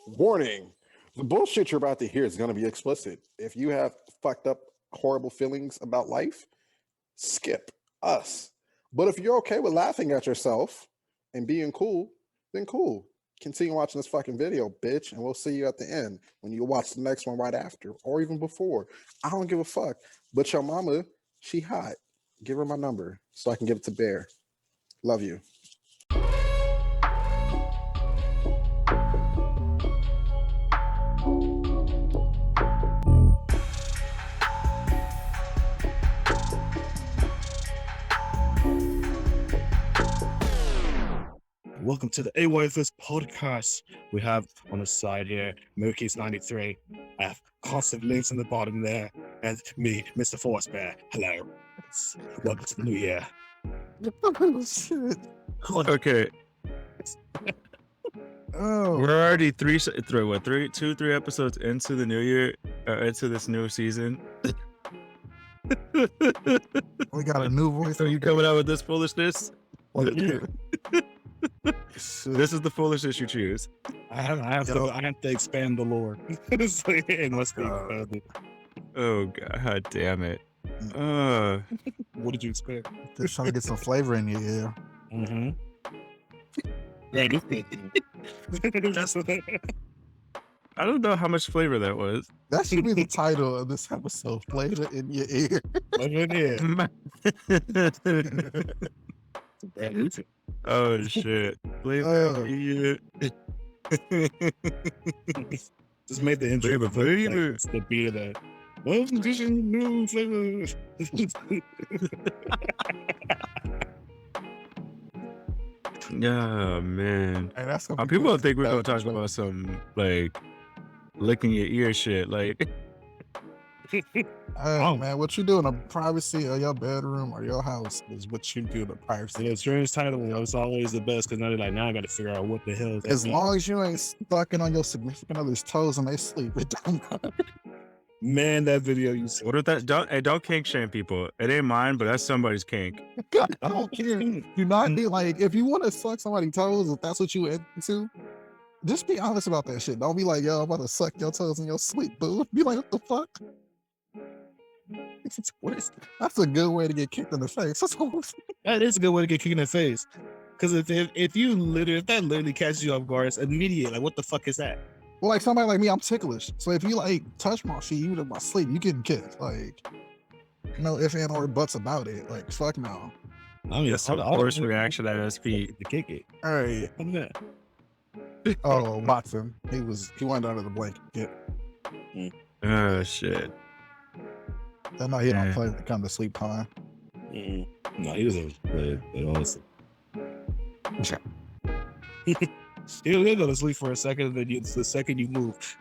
Warning. The bullshit you're about to hear is going to be explicit. If you have fucked up, horrible feelings about life, skip us. But if you're okay with laughing at yourself and being cool, then cool. Continue watching this fucking video, bitch, and we'll see you at the end when you watch the next one right after or even before. I don't give a fuck. But your mama, she hot. Give her my number so I can give it to Bear. Love you. Welcome to the A.Y.F.S podcast. We have on the side here, Milky's 93. I have constant links in the bottom there. And me, Mr. Force Bear. Hello. Welcome to the new year. Okay. We're already three episodes into the new year, into this new season. We got a new voice. So you coming out with this foolishness? This is the foolishness you choose. I have to expand the lore. It must be expanded. Oh god damn it. What did you expect? Just trying to get some flavor in your ear. Mm-hmm. I don't know how much flavor that was. That should be the title of this episode. Flavor in your ear. Oh shit. Flavor. Yeah. Just made the intro Flavor. the beat of that. Well, new flavor. Yeah, man. Hey, that's gonna be People cool. think we're gonna talk about some like licking your ear shit. Like, Hey, man, what you do in the privacy of your bedroom or your house is what you do in the privacy. The strange title is always the best because now they're like, now I got to figure out what the hell is that. As long as you ain't sucking on your significant other's toes and they sleep, it don't matter. Man, that video you saw. what if that? Don't kink shame people. It ain't mine, but that's somebody's kink. God, I don't care. Do not be like, if you want to suck somebody's toes, if that's what you into, just be honest about that shit. Don't be like, yo, I'm about to suck your toes in your sleep, boo. Be like, what the fuck? That's a good way to get kicked in the face. That is a good way to get kicked in the face. Because if that literally catches you off guard, it's immediate. Like, what the fuck is that? Well, like somebody like me, I'm ticklish. So if you like touch my feet, even in my sleep, you getting kicked. Like, no ifs and or buts about it. Like, fuck no. I mean, That's the worst reaction at SP. to kick it. All right. What's that? Oh, Watson. He went under the blanket. Oh shit. That night he don't Yeah. play when it come to sleep time. No, he doesn't play it, honestly. He'll go to sleep for a second, and then the second you move.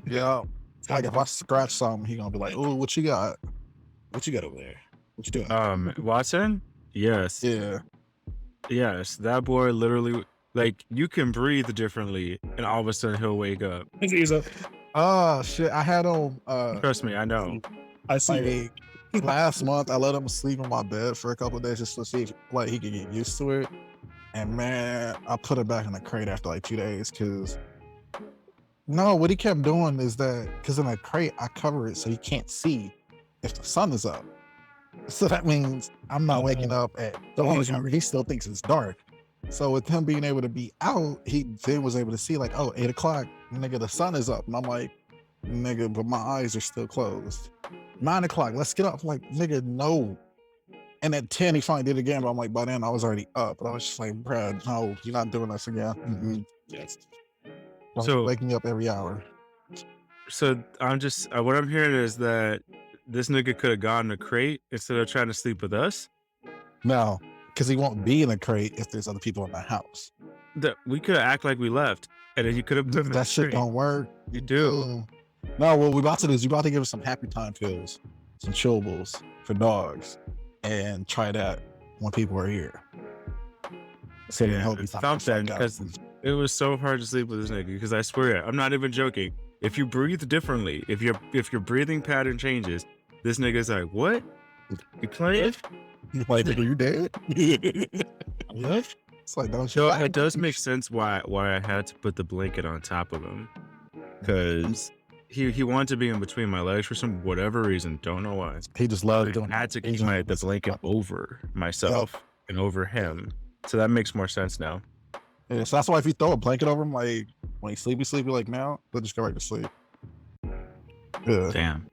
Yeah. Like if I scratch something, he gonna be like, "Oh, what you got?" What you got over there? What you doing? Watson? Yes. Yeah. Yes. That boy literally, like, you can breathe differently, and all of a sudden he'll wake up. He's a, Oh shit! I had him. Trust me, I know. I see it. Like last month, I let him sleep in my bed for a couple of days just to see if like he could get used to it. And man, I put it back in the crate after like 2 days because no, what he kept doing is that because in the crate I cover it so he can't see if the sun is up. So that means I'm not waking up at the longest hour. He still thinks it's dark. So with him being able to be out, he then was able to see like, oh, 8 o'clock, nigga, the sun is up. And I'm like, nigga, but my eyes are still closed. 9 o'clock, let's get up. I'm like, nigga, no. And at 10, he finally did it again. But I'm like, by then I was already up. But I was just like, Brad, no, you're not doing this again. Mm-mm. Yes. Don't So- wake me up every hour. So I'm just what I'm hearing is that this nigga could have gone to crate instead of trying to sleep with us. No, because he won't be in a crate if there's other people in the house. That we could act like we left, and then you could have done That shit don't work. You do. No, what we about to do is we about to give us some happy time pills, some chewables for dogs, and try that when people are here. So they help you Stop that, because it was so hard to sleep with this nigga. Because I swear, I'm not even joking. If you breathe differently, if your breathing pattern changes, this nigga's like, what? You playing? Like, are you dead? What? It's like, don't you? So it does make sense why I had to put the blanket on top of him, because he wanted to be in between my legs for some whatever reason. Don't know why. He just loves I doing had to that. keep the blanket over myself and over him. So that makes more sense now. Yeah, so that's why if you throw a blanket over him, like when he's sleepy like now, they'll just go right to sleep. Yeah. Damn.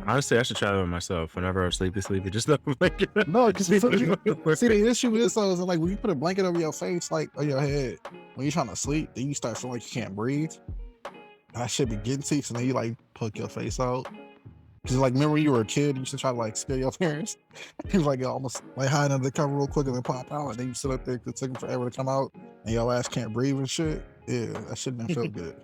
Honestly, I should try that myself. Whenever I'm sleepy, just throw a blanket. No, because see, the issue is though, is like when you put a blanket over your face, like on your head, when you're trying to sleep, then you start feeling like you can't breathe. That shit be getting to you, so then you like poke your face out. Cause like, remember when you were a kid, you used to try to like scare your parents. He was like almost like hide under the cover real quick and then pop out, and then you sit up there because it took him forever to come out, and your ass can't breathe and shit. Yeah, that shit didn't feel good.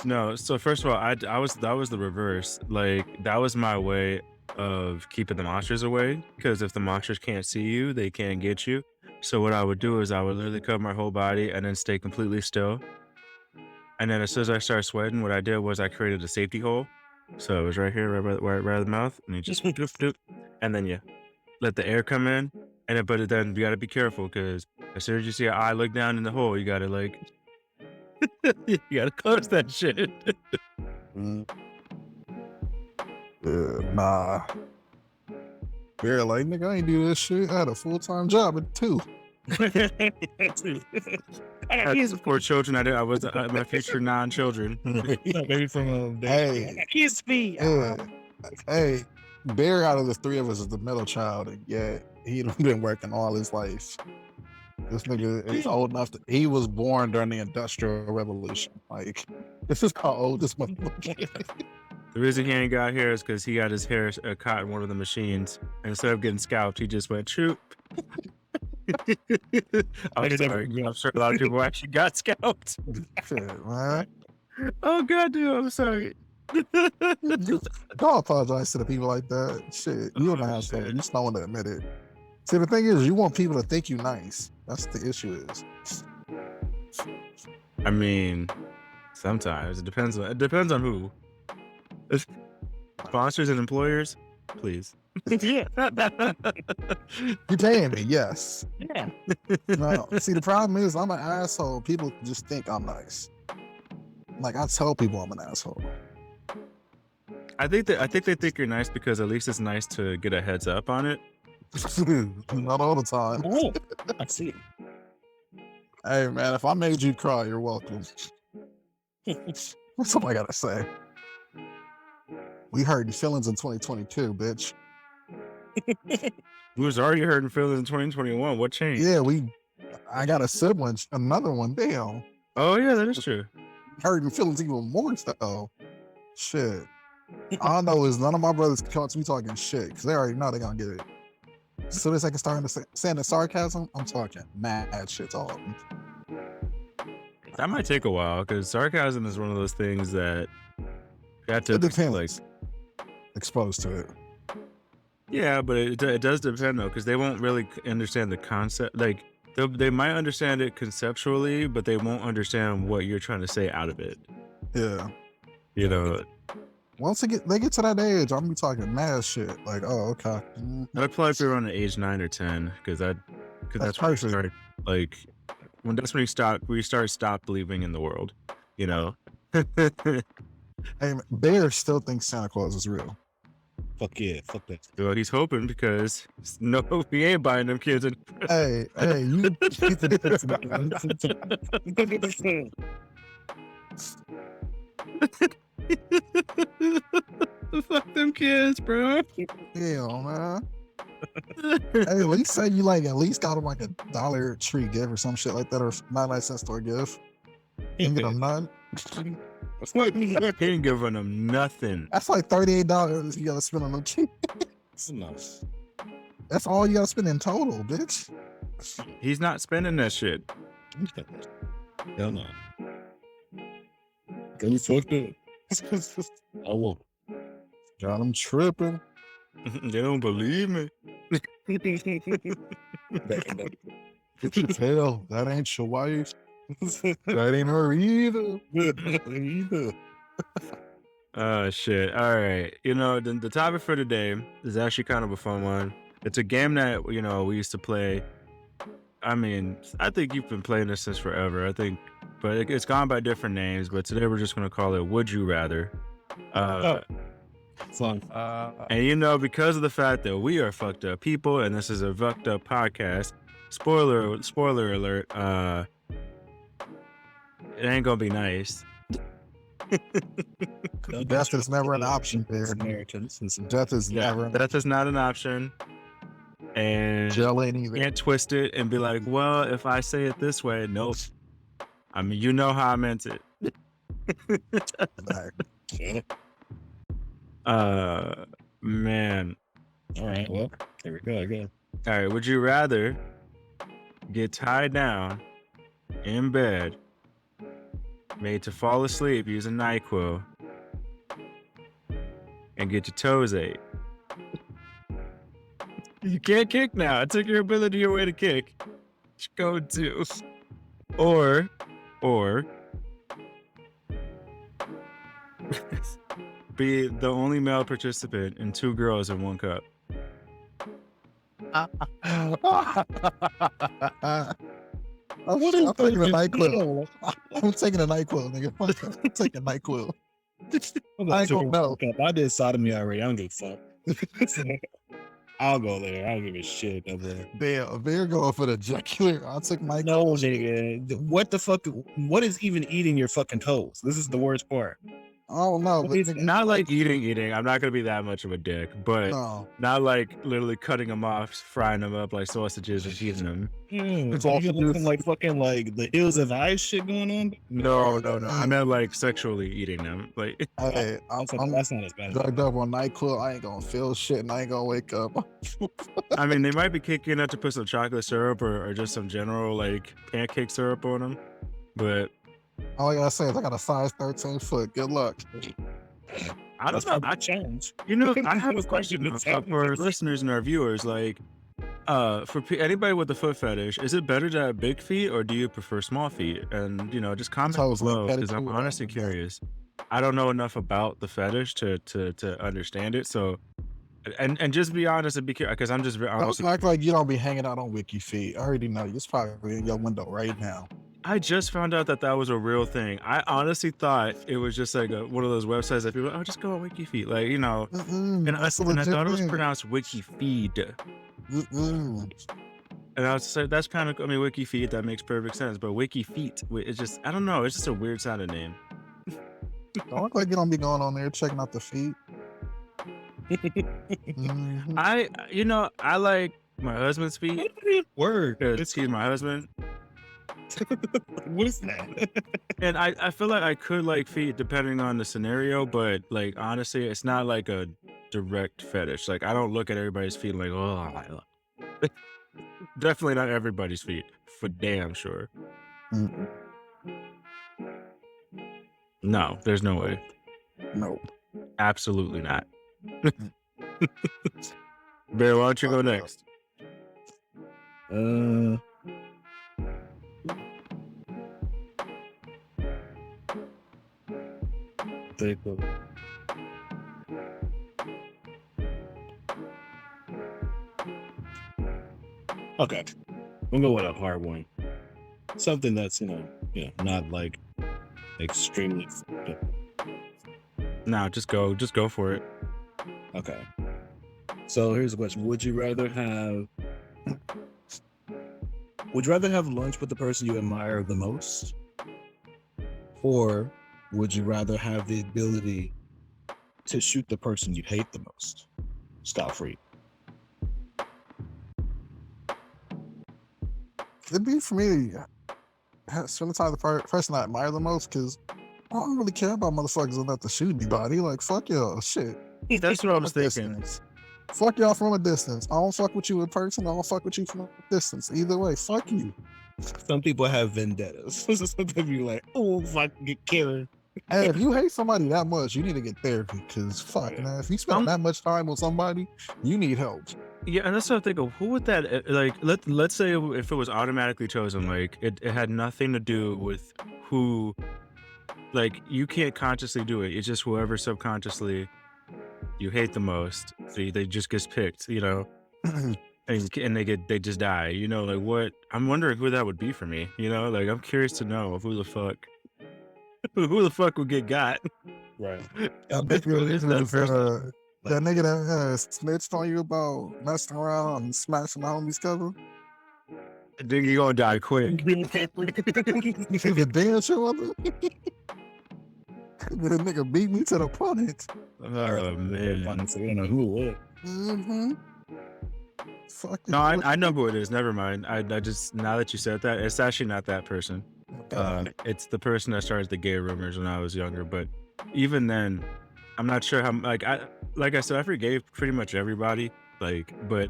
No, so first of all, that was the reverse. Like that was my way of keeping the monsters away, because if the monsters can't see you, they can't get you. So what I would do is I would literally cover my whole body and then stay completely still. And then as soon as I started sweating, what I did was I created a safety hole. So it was right here, right by the mouth, and you just doop, doop, and then you let the air come in, and then you gotta be careful, because as soon as you see an eye look down in the hole, you gotta like you gotta close that shit. Yeah, nah. They're like, nigga, I ain't do this shit. I had a full-time job at 2. I had 4 children. I was my future non-children. Maybe from Hey, kiss me. hey, Bear out of the 3 of us is the middle child, and yet he done been working all his life. This nigga is old enough to, he was born during the Industrial Revolution. Like, this is how old this motherfucker is. The reason he ain't got hair is because he got his hair caught in one of the machines, and instead of getting scalped, he just went shoot. I'm sure a lot of people actually got scalped. Shit, man. Oh god, dude, I'm sorry. Don't apologize to the people like that. Shit, you're an asshole. You just don't want to admit it. See, the thing is, you want people to think you nice. That's the issue is. I mean, sometimes it depends on who. Sponsors and employers, please. Yeah. You paying me? Yes. Yeah. No. See, the problem is, I'm an asshole. People just think I'm nice. Like, I tell people I'm an asshole. I think they think you're nice because at least it's nice to get a heads up on it. Not all the time. Oh, I see. Hey, man, if I made you cry, you're welcome. That's all I gotta say. We hurting feelings in 2022, bitch. We was already hurting feelings in 2021. What changed? Yeah, I got a sibling, another one. Damn. Oh yeah, that is true. Hurting feelings even more so. Shit. All I know is none of my brothers can come up to me talking shit, because they already know they're gonna get it. As soon as I can start saying the sarcasm, I'm talking mad shit to all of them. That might take a while, because sarcasm is one of those things that you have to It depends. like. Exposed to it. Yeah, but it does depend though, because they won't really understand the concept. Like they might understand it conceptually, but they won't understand what you're trying to say out of it. Yeah. You know, Once they get to that age, I'm gonna be talking mad shit. Like, oh, okay. I'd probably be around the age 9 or 10, because that's when you perfect. start, like that's when you stop believing in the world. You know. Hey, Bear still thinks Santa Claus is real. Fuck yeah. Fuck that. Well, he's hoping, because no, he ain't buying them kids. Hey, you. Fuck them kids, bro. Hell, man. Hey, at least say you like at least got him like a Dollar Tree gift or some shit like that, or 99-cent store gift. You can get him none. He ain't giving them nothing. That's like $38 you gotta spend on them kids. That's enough. That's all you gotta spend in total, bitch. He's not spending that shit. Hell no. Can you fuck that? I won't. Got him tripping. They don't believe me. Hell, that ain't your wife. That ain't her either. Shit. All right. You know, the topic for today is actually kind of a fun one. It's a game that, we used to play I mean, I think you've been playing this since forever. I think, but it's gone by different names. But today we're just gonna call it "Would You Rather." Oh, fun. And because of the fact that we are fucked up people, and this is a fucked up podcast. Spoiler alert. It ain't gonna be nice. Death is never an option there. Americans. Death is never. That's just not an option. And Jail ain't either. can't twist it and be like, well, if I say it this way, nope. I mean, you know how I meant it. Man. All right. Well, here we go again. All right. Would you rather get tied down in bed, made to fall asleep using NyQuil, and get your toes ate? You can't kick now. I took your ability away to kick. Go to. Or be the only male participant in 2 girls in 1 cup. I'm taking a NyQuil. I'm taking a NyQuil, nigga. I'm taking NyQuil. I ain't gonna know. I did sodomy already. I don't give a fuck. I'll go there. I don't give a shit over there. Damn, they're going for the jugular. I'll take NyQuil. No, nigga. What the fuck? What is even eating your fucking toes? This is the worst part. I don't know. But It's not like eating. I'm not gonna be that much of a dick, but no. not like literally cutting them off, frying them up like sausages and eating them. It's all looking like fucking like the Hills of Ice shit going on. No. I meant like sexually eating them. Like, Hey, That's I'm not as bad. drugged up on NyQuil. I ain't gonna feel shit and I ain't gonna wake up. I mean, they might be kicking up to put some chocolate syrup or just some general like pancake syrup on them, but All I gotta say is I got a size 13 foot. Good luck. I don't know. I challenge. I have a question for our listeners and our viewers. Like, for anybody with a foot fetish, is it better to have big feet or do you prefer small feet? And just comment Toes look below better because I'm too. honestly curious. I don't know enough about the fetish to understand it. So, and just be honest and be curious because I'm just Don't honestly. act like you don't be hanging out on Wiki Feet. I already know. It's probably in your window right now. I just found out that was a real thing. I honestly thought it was just like one of those websites that people, just go on WikiFeed, like Mm-mm, And I that's a thought it was legit thing. pronounced WikiFeed. Mm-mm. And I was just like, that's kind of, WikiFeed, that makes perfect sense. But WikiFeet, it's just, I don't know, it's just a weird sounding name. Don't act like you don't be going on there checking out the feet. Mhm. I like my husband's feet Word. because he's my husband. What is that? And I feel like I could like feet depending on the scenario, but like honestly, it's not like a direct fetish. Like I don't look at everybody's feet like, oh, definitely not everybody's feet, for damn sure. Mm-mm. No, there's no way. Nope. Absolutely not. Bear, why don't you go next? Very cool. Okay, we'll go with a hard one. Something that's not like extremely. No, just go for it. Okay. So here's the question: Would you rather have lunch with the person you admire the most, or would you rather have the ability to shoot the person you hate the most, scot-free? It'd be for me to spend time with the person I admire the most because I don't really care about motherfuckers enough to shoot anybody. Like, fuck y'all. Shit. That's what I was From a thinking. distance. Fuck y'all from a distance. I don't fuck with you in person. I don't fuck with you from a distance. Either way, fuck you. Some people have vendettas. Some people be like, oh, fuck, get killed. Hey, if you hate somebody that much, you need to get therapy because fuck, man. If you spend that much time with somebody, you need help. Yeah, and that's what I think of. Who would that like? Let's say if it was automatically chosen, like it had nothing to do with who. Like you can't consciously do it. It's just whoever subconsciously you hate the most. They just gets picked. and they just die. You know, like what? I'm wondering who that would be for me. You know, like I'm curious to know who the fuck would get got. Right. I bet you Is that person? that nigga that snitched on you about messing around and smashing the homies cover. Think you gonna die quick. Nigga dance your mother. The nigga beat me to the punch. Oh man. So we don't know who it was. Mm-hmm. Fucking No, I know who it is. Never mind. I just now that you said that, it's actually not that person. It's the person that started the gay rumors when I was younger. But even then, I'm not sure how. Like I said, I forgave pretty much everybody. Like, but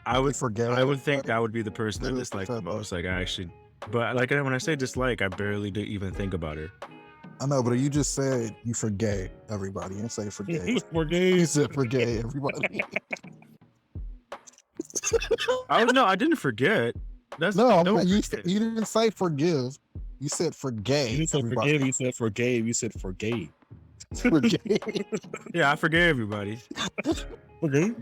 I would think that would be the person I disliked the most. Like I actually, but like when I say dislike, I barely do even think about her. I know, but you just said you forgave everybody. You didn't say forgave. Forgave. You said forgave everybody. I didn't forget. That's No, you you didn't say forgive. You said forgave. You said everybody. forgive. You said forgave. You said forgave. Forgave. Yeah, I forgave everybody. Forgave.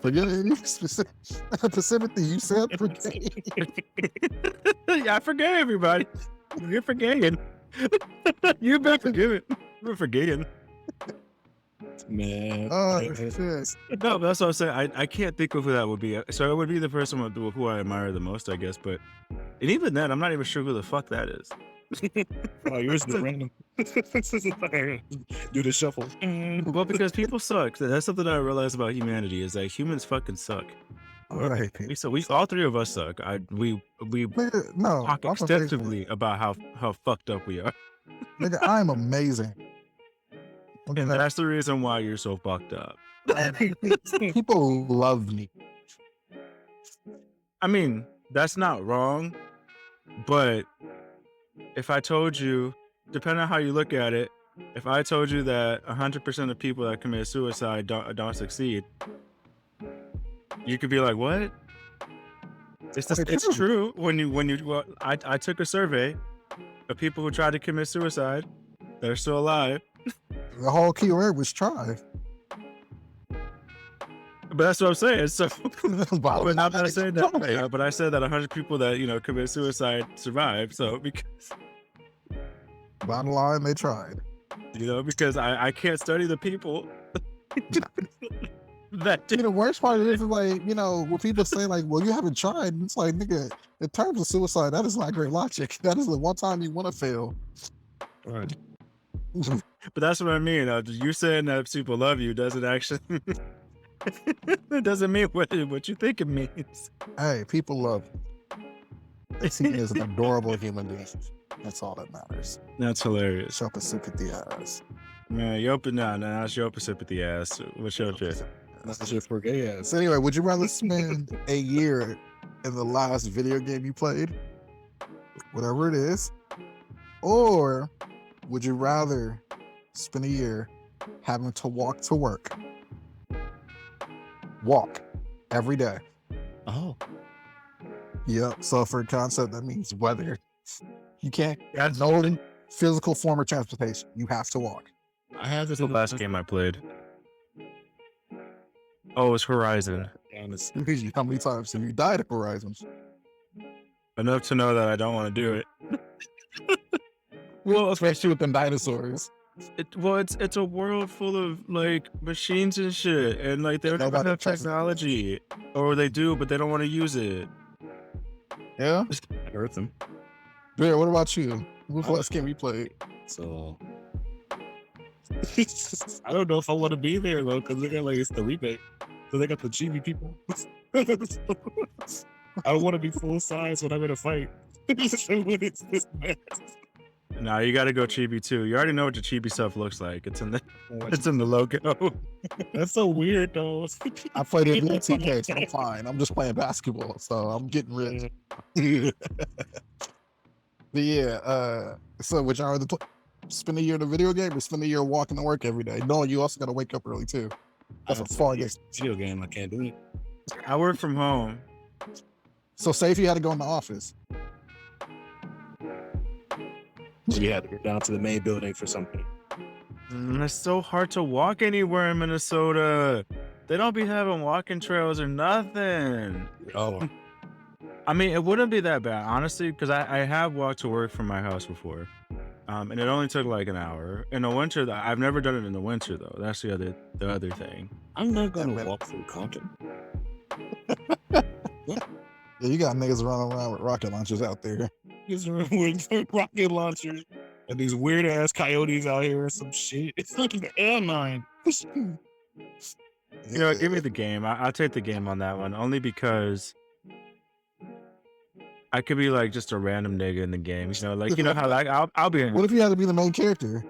Forgive. Specifically, you said forgave. Yeah, I forgave everybody. You're forgetting. You've been forgiven. You're forgetting. Man. Oh shit. No, but that's what I'm saying. I can't think of who that would be. So it would be the person who I admire the most, I guess. But and even then, I'm not even sure who the fuck that is. Oh, yours is random. Do the shuffle. Well, because people suck. That's something I realized about humanity is that humans fucking suck. All right. We all three of us suck. We Nigga, no, talk I'm extensively about how fucked up we are, nigga, I'm amazing. and that's the reason why you're so fucked up. People love me. I mean, that's not wrong, but if I told you, depending on how you look at it, if I told you that 100% of people that commit suicide don't succeed, you could be like, "What?" It's true. I took a survey of people who tried to commit suicide that are still alive. The whole key word was try. But that's what I'm saying. So, but I'm not saying that. Try. But I said that 100 people that commit suicide survive. So because Bottom line, they tried. because I can't study the people that The worst part of this is like, when people say like, well, you haven't tried, it's like, nigga, in terms of suicide, that is not great logic. That is the one time you want to fail. Right. But that's what I mean. You saying that people love you doesn't actually it doesn't mean what you think it means. Hey, people love you. They see me as an adorable human being. That's all that matters. That's hilarious. Show sympathy ass. Man, that's your sympathy ass. What's your shit? That's just for gay ass. So anyway, would you rather spend a year in the last video game you played, whatever it is, or would you rather spend a year having to walk to work? Walk every day. Oh. Yep. So for concept, that means weather. You can't have no physical form of transportation. You have to walk. I have this The last game I played. Oh, it was Horizon. honest. How many times have you died at Horizon? Enough to know that I don't want to do it. Well, especially with them dinosaurs. It's a world full of like machines and shit, and like they don't Nobody have touches technology, or they do, but they don't want to use it. Yeah. I heard them. Yeah. What about you? What's the last game you played? So I don't know if I want to be there though, because they got like it's the remake. So they got the chibi people. I don't want to be full size when I'm in a fight. What is this mess? Nah, you got to go chibi too. You already know what your chibi stuff looks like. It's in the logo. That's so weird though. I played it in TK, so I'm fine. I'm just playing basketball, so I'm getting rich. But yeah, so would y'all rather spend a year in a video game or spend a year walking to work every day? No, you also got to wake up early too. That's a far distance. Video game, I can't do it. I work from home. So say if you had to go in the office. You had to go down to the main building for something. It's so hard to walk anywhere in Minnesota. They don't be having walking trails or nothing. Oh, I mean, it wouldn't be that bad, honestly, because I have walked to work from my house before. And it only took like an hour. In the winter, I've never done it in the winter though. That's the other thing. I'm not gonna walk through Compton. Yeah, you got niggas running around with rocket launchers out there. These with rocket launchers and these weird ass coyotes out here or some shit. It's like an airline. You know, give me the game. I'll take the game on that one, only because I could be like just a random nigga in the game. You know, like you know how like I'll be. What if you had to be the main character?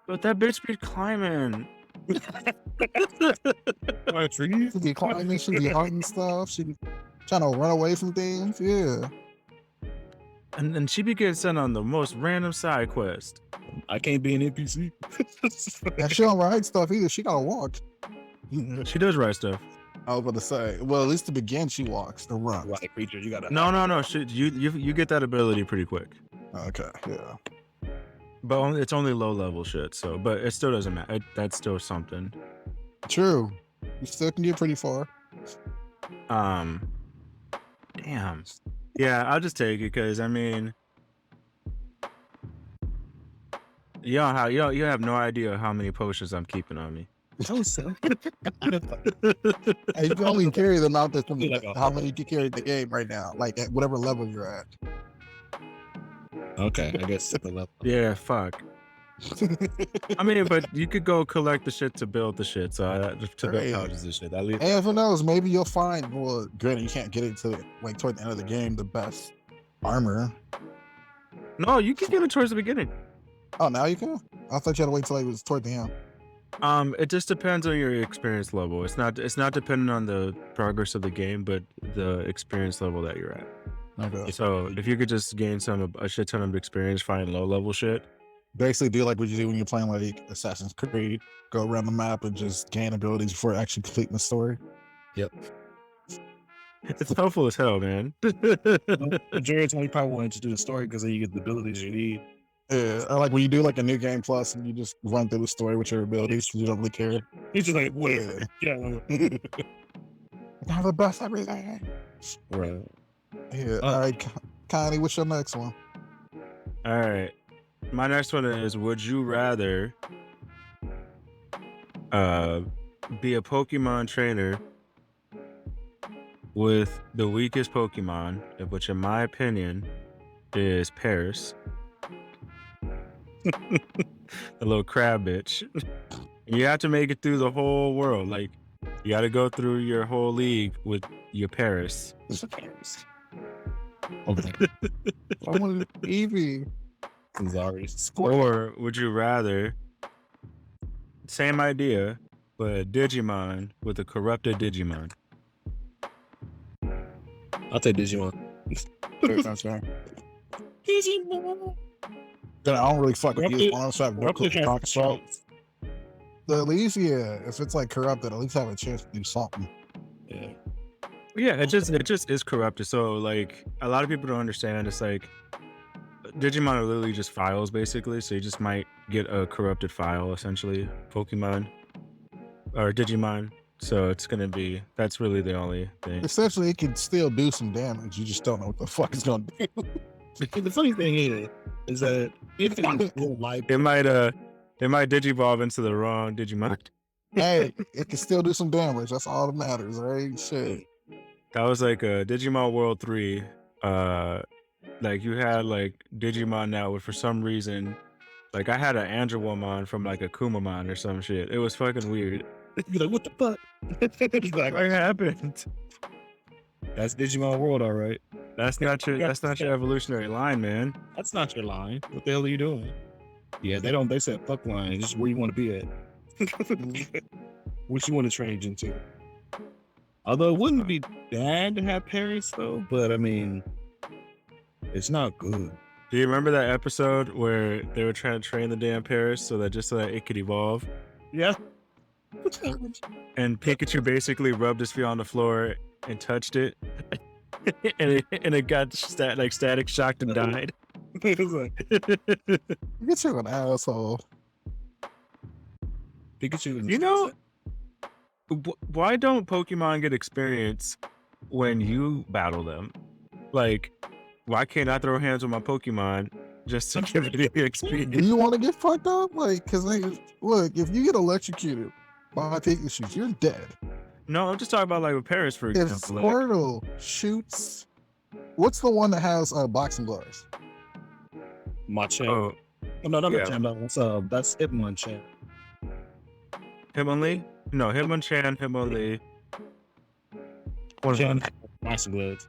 But that bitch be climbing. She be climbing, she be hunting stuff, she be trying to run away from things. Yeah. And she be getting sent on the most random side quest. I can't be an NPC. And she don't ride stuff either. She gotta walk. She does right stuff. I was about to say, well, at least to begin, she walks the run. Right, creature, you gotta. No. You get that ability pretty quick. Okay, yeah. But it's only low level shit. So, but it still doesn't matter. That's still something. True. You still can get pretty far. Damn. Yeah, I'll just take it because I mean, you have no idea how many potions I'm keeping on me. Oh, so. And you can only carry them out there from Like a- how many you can carry the game right now, like at whatever level you're at. Okay, I guess second level. Yeah, fuck. I mean, but you could go collect the shit to build the shit. So to build Right. houses and shit. At least. And who knows, maybe you'll find, well, granted, you can't get it to like toward the end of the game, the best armor. No, you can get it towards the beginning. Oh, now you can? I thought you had to wait till it was toward the end. It just depends on your experience level. It's not dependent on the progress of the game, but the experience level that you're at. Okay. So if you could just gain a shit ton of experience fighting low level shit. Basically, do like what you do when you're playing like Assassin's Creed. Go around the map and just gain abilities before actually completing the story. Yep. It's helpful as hell, man. Jared's only probably wanted to do the story because then you get the abilities you need. Yeah, or like when you do like a new game plus and you just run through the story with your abilities, you don't really care. He's just like, where? Yeah. Have the best everything. Right. Yeah. All right, Connie, what's your next one? All right. My next one is: would you rather be a Pokemon trainer with the weakest Pokemon, which in my opinion is Paris, the little crab bitch? You have to make it through the whole world. Like, you got to go through your whole league with your Paris. Okay. I wanted Eevee. Or would you rather, same idea, but a Digimon with a corrupted Digimon? I'll take Digimon. That's right. Then I don't really fuck with you. Honestly, I have no clue what you're talking about. At least, yeah, if it's like corrupted, at least have a chance to do something. Yeah. Yeah, it just is corrupted. So like a lot of people don't understand. It's like Digimon are literally just files basically. So you just might get a corrupted file essentially, Pokemon or Digimon. So it's gonna be, that's really the only thing. Essentially, it can still do some damage. You just don't know what the fuck it's gonna do. The funny thing is that if it's real life, It might digivolve into the wrong Digimon. Hey, it can still do some damage. That's all that matters, right? Shit. That was like a Digimon World 3. Like you had like Digimon now, but for some reason, like I had an Andromon from like a Kumamon or some shit. It was fucking weird. you're like, what the fuck? He's like, What happened? that's Digimon World, all right. That's not your evolutionary line, man. That's not your line. What the hell are you doing? Yeah, they said fuck line. It's just where you want to be at. What you want to change into. Although it wouldn't be bad to have Paris though, but I mean, it's not good. Do you remember that episode where they were trying to train the damn Paris so that it could evolve? Yeah. And Pikachu basically rubbed his feet on the floor and touched it, and it got static shocked and died. It was like, Get you an asshole. Pikachu. You know, why don't Pokemon get experience when you battle them? Like, why can't I throw hands with my Pokemon just to give it the Do experience? you want to get fucked up? Like, cause look, if you get electrocuted by Pikachu, you're dead. No, I'm just talking about like with Paris, for If example. Like, Squirtle shoots, what's the one that has boxing gloves? Machamp. oh, No, not yeah. Machamp. That's Hitmonchan. Hitmonlee? No, Hitmonchan, Hitmonlee. Machamp. Boxing gloves.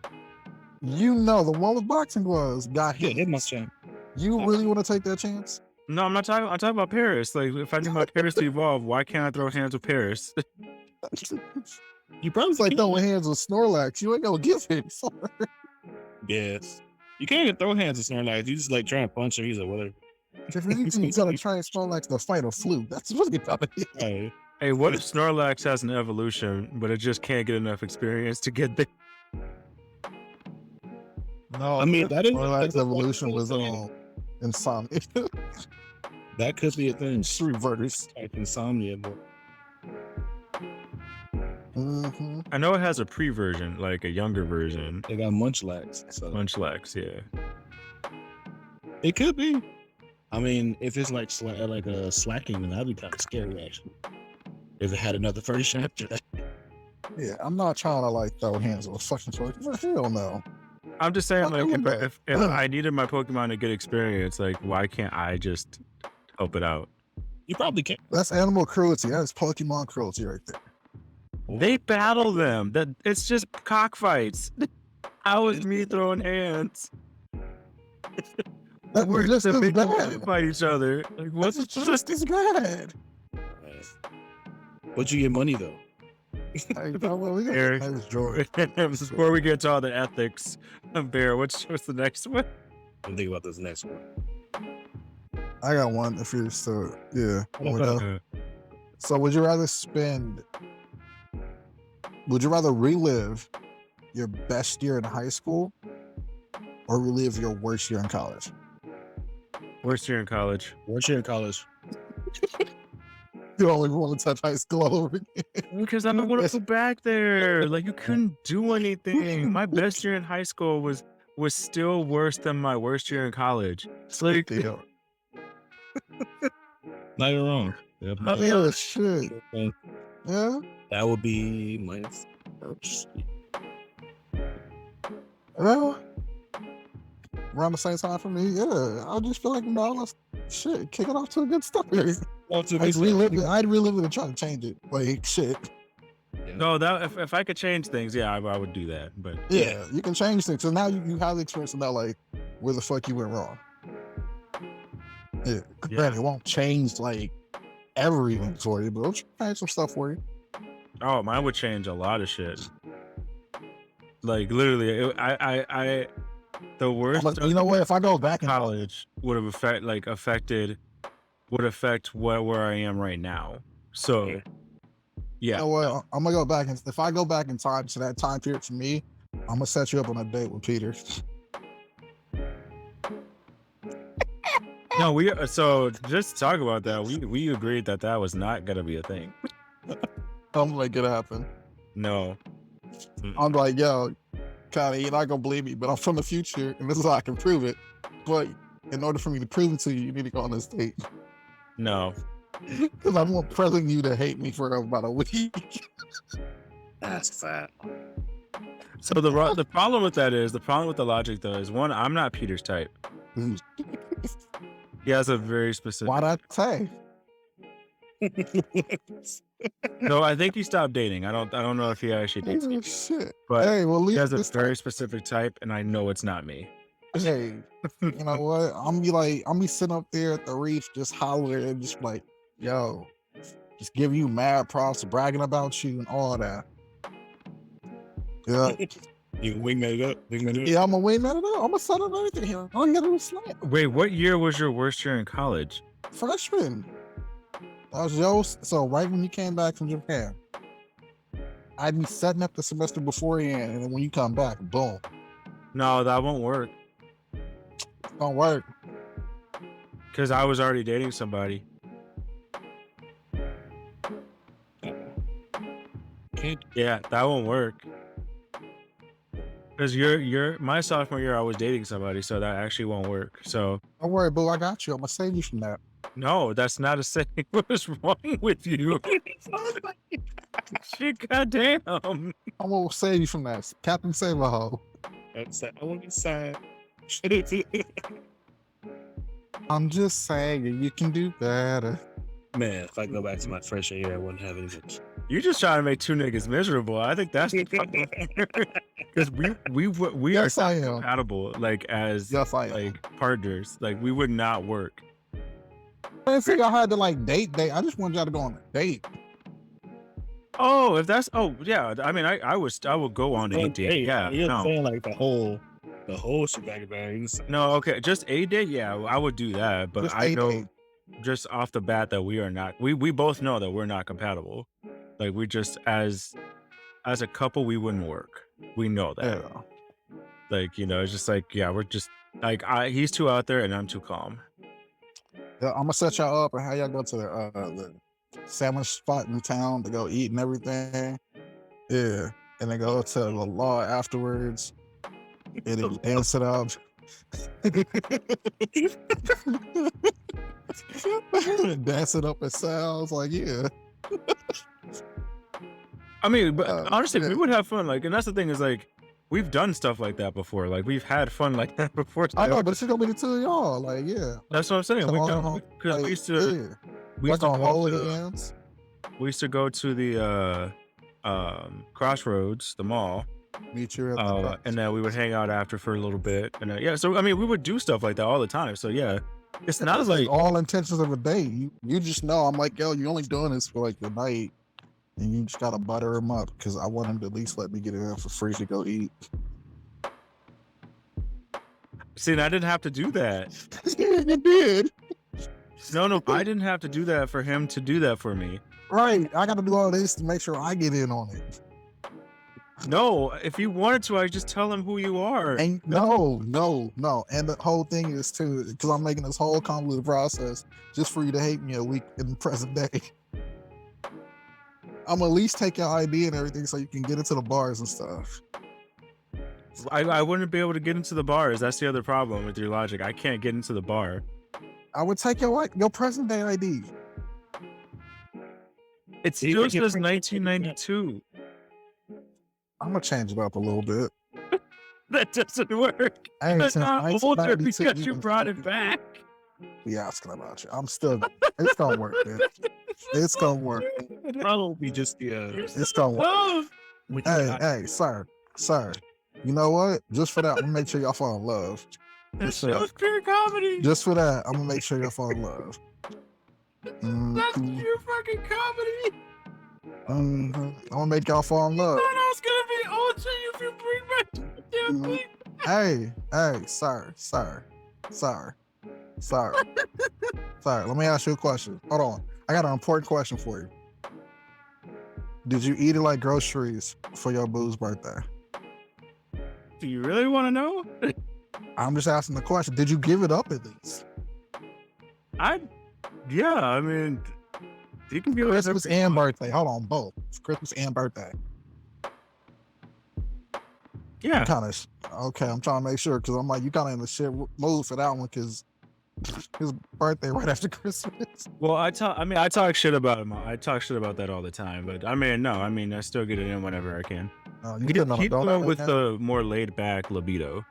You know, the one with boxing gloves got Yeah, hit. Hitmonchan. You really want to take that chance? No, I'm not talking. I'm talking about Paris. Like, if I need my Paris to evolve, why can't I throw hands with Paris? You probably It's like throwing hands with Snorlax. You ain't gonna give him. Yes. You can't even throw hands at Snorlax. You just like try and punch her. He's like, whatever. If anything, you gotta try Snorlax to fight a flu. That's what you gotta do. Hey, Hey, what if Snorlax has an evolution, but it just can't get enough experience to get there? No, I mean, that is Snorlax evolution was insomnia. that could be a thing. It's reverse. Like insomnia, but Mm-hmm. I know it has a pre-version, like a younger version. they got Munchlax. So Munchlax, yeah. it could be. I mean, if it's like slacking, then that'd be kind of scary actually. If it had another version after that. Yeah, I'm not trying to like throw hands with fucking Snorlax. Hell no. I'm just saying, like, Okay. if I needed my Pokemon to get experience, like, why can't I just help it out? You probably can. That's animal cruelty. That's Pokemon cruelty right there. They battle them. That it's just cockfights. How is me throwing hands? That We're just just as big bad. fight each other. Like, what's That's just as bad. But you get money though. Hey, well, we got Eric. that was George. Before we get to all the ethics of Bear, what's the next one? I'm thinking about this next one. I got one if you're still, yeah. Okay. we go. So would you rather relive your best year in high school or relive your worst year in college? Worst year in college. Worst year in college. You only want to touch high school all over again. Because I don't want to go back there. Like, you couldn't do anything. My best year in high school was still worse than my worst year in college. It's like, Deal. Not even wrong. Yep. Yeah, shit. And Yeah. that would be my first. Well, around the same time for me, yeah. I just feel like, let's kick it off to a good start. I'd relive it and try to change it. Like, shit. no, that if I could change things, yeah, I would do that. But Yeah, you can change things. So now you have the experience of now, like, where the fuck you went wrong. Yeah, granted, it won't change, like, everything for you, but it'll change some stuff for you. oh, mine would change a lot of shit. Like, literally, the worst. But you know what? If I go back in college would have affect where I am right now. So, you yeah. know what? I'm gonna go back, and if I go back in time to that time period for me, I'm gonna set you up on a date with Peter. No, so just to talk about that, we agreed that was not gonna be a thing. I'm gonna make it happen. No. I'm like, yo, Connie, you're not gonna believe me, but I'm from the future, and this is how I can prove it. But in order for me to prove it to you, you need to go on this date. No. Because I want present you to hate me for about a week. That's fat. So the problem with that is, the problem with the logic though is, one, I'm not Peter's type. He has a very specific. Why'd I say? No, I think he stopped dating. I don't know if he actually dates me, Shit. but Hey, well, at he least has a this very specific type, and I know it's not me. hey, you know what? I'm be sitting up there at the reef just hollering and just like, yo, just give you mad props, bragging about you and all that. Yeah. You wingman it up. Yeah, I'm a wingman it up. I'm a son of everything here. All you gotta do is slam. Wait, what year was your worst year in college? Freshman. That was yours. So right when you came back from Japan, I'd be setting up the semester beforehand, and then when you come back, boom. No, that won't work Don't work. because I was already dating somebody. kid. Yeah, that won't work. Because my sophomore year, I was dating somebody, so that actually won't work. So Don't worry, boo. I got you. I'm gonna save you from that. no, that's not a saying. What is wrong with you? Shit, goddamn. I'm gonna save you from that. Captain Saberho. That's the only sign. I'm just saying you can do better. Man, if I go back to my freshman year, I wouldn't have anything. You just trying to make two niggas miserable. I think that's because we Yes, are I not am. compatible. Like as Yes, I am. like partners, like we would not work. I didn't say y'all had to like date. I just wanted y'all to go on a date. Oh, if that's yeah. I mean, I would go on a date. Hey, Yeah, you're no, saying like the whole shebang bangs. no. Okay, just a date. Yeah, I would do that. But Just I a know date. just off the bat that we are not. We both know that we're not compatible. Like we just as a couple, we wouldn't work. We know that. Yeah. Like it's just like we're just like he's too out there and I'm too calm. Yeah, I'm gonna set y'all up and how y'all go to the sandwich spot in town to go eat and everything. Yeah, and then go to the law afterwards, and then dance it out. Dance it up. It sounds like yeah. I mean, but honestly, yeah. we would have fun. Like, and that's the thing is like we've done stuff like that before. Like we've had fun like that before. I know, but it's gonna be the two of y'all. Like yeah, That's what I'm saying. like, We used to like on go hold to- hands. we used to go to the Crossroads, the mall, Meet you at the and then we would hang out after for a little bit. And yeah, so I mean, we would do stuff like that all the time. So yeah, it's not like all intentions of a date. You just know. I'm like, yo, you're only doing this for like the night, and you just gotta butter him up because I want him to at least let me get in for free to go eat. see, and I didn't have to do that. You did. No, I didn't have to do that for him to do that for me. Right. I got to do all this to make sure I get in on it. No, if you wanted to, I just tell him who you are. And no. And the whole thing is too, because I'm making this whole convoluted process just for you to hate me a week in the present day. I'm at least take your ID and everything so you can get into the bars and stuff. I wouldn't be able to get into the bars. That's the other problem with your logic. I can't get into the bar. I would take your present day ID. It still says 1992. I'm gonna change it up a little bit. That doesn't work. Hey, That's since not older 1992, because you brought it back. Be asking about you. I'm still. It's gonna work, man. It's gonna work. Probably just It's gonna work. Hey, sir. You know what? Just for that, I'm gonna make sure y'all fall in love. That show's pure comedy. Just for that, I'm gonna make sure y'all fall in love. That's Mhm. pure fucking comedy. I'm gonna make y'all fall in love. That was gonna be ultra if you bring back the damn thing. Hey, sir. Let me ask you a question. Hold on. I got an important question for you. Did you eat it like groceries for your boo's birthday? Do you really want to know? I'm just asking the question. Did you give it up at least? Yeah, I mean, you can give it Christmas and birthday. Hold on, both. It's Christmas and birthday. Yeah. Kind of. Okay, I'm trying to make sure because I'm like, you kind of in the shit mood for that one because his birthday right after Christmas. Well, I talk shit about him. I talk shit about that all the time. But I mean, no, I still get it in whenever I can. You He's sitting on a donut going right with now? the more laid back libido.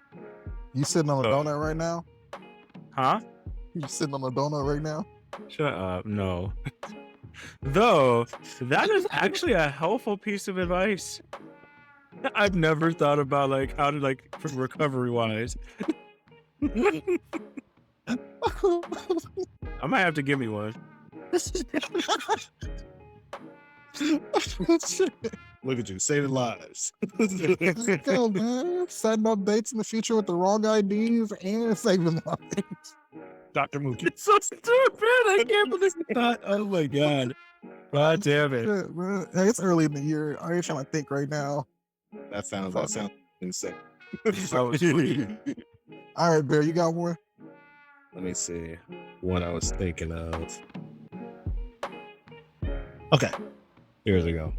You sitting on a Oh. donut right now? Huh? You sitting on a donut right now? Shut up. No. Though, that is actually a helpful piece of advice. I've never thought about like how to like for recovery wise. I might have to give me one. look at you saving lives. Let's go, man. Setting up dates in the future with the wrong IDs and saving lives. Dr. Mookie. It's so stupid. I can't believe that. Oh my god. God damn it. Shit, man. Hey, it's early in the year. I ain't trying to think right now. That sounds insane. That was sweet. All right, Bear, you got one? Let me see. One I was thinking of. Okay. Here's we go.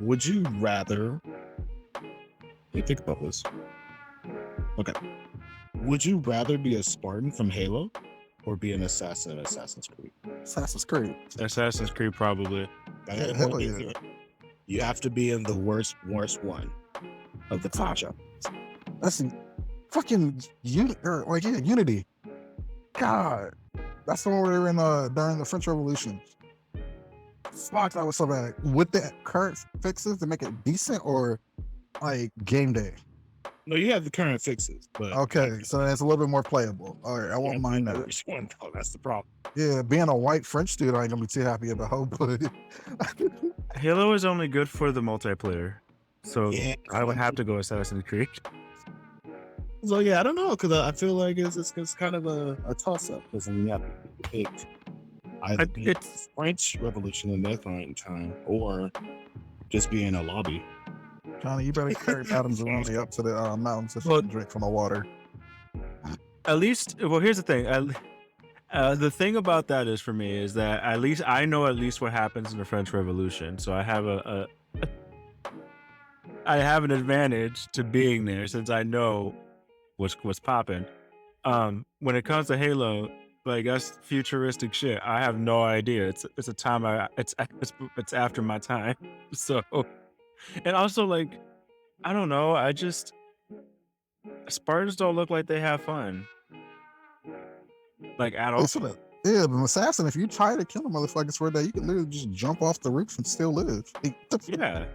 Would you rather? Hey, think about this. Okay. Would you rather be a Spartan from Halo or be an assassin in Assassin's Creed? Assassin's Creed. Assassin's Creed probably. Yeah, hell yeah. You have to be in the worst one of the franchise. That's fucking Unity. God, that's the one where they were in during the French Revolution. Fuck, that was so bad. With the current fixes to make it decent, or like game day. No, you have the current fixes, but Okay, so it's a little bit more playable. All right, I won't mind that. Which one? Oh, that's the problem. Yeah, being a white French dude, I ain't gonna be too happy about. But Halo is only good for the multiplayer, so Yeah. I would have to go Assassin's Creed. So yeah, I don't know, because I feel like it's kind of a toss up, because you have to pick either It's French Revolution in their current time or just be in a lobby. Johnny, you better carry Adams around me up to the mountains if you Well- can drink from the water. at least. Well, here's the thing. The thing about that is for me is that at least I know what happens in the French Revolution, so I have I have an advantage to being there since I know what's popping. When it comes to Halo, like that's futuristic shit. I have no idea. It's a time it's after my time. So, and also like I don't know. Spartans don't look like they have fun, like at all. Yeah, but an assassin, if you try to kill a motherfucker for that, you can literally just jump off the roof and still live. Yeah,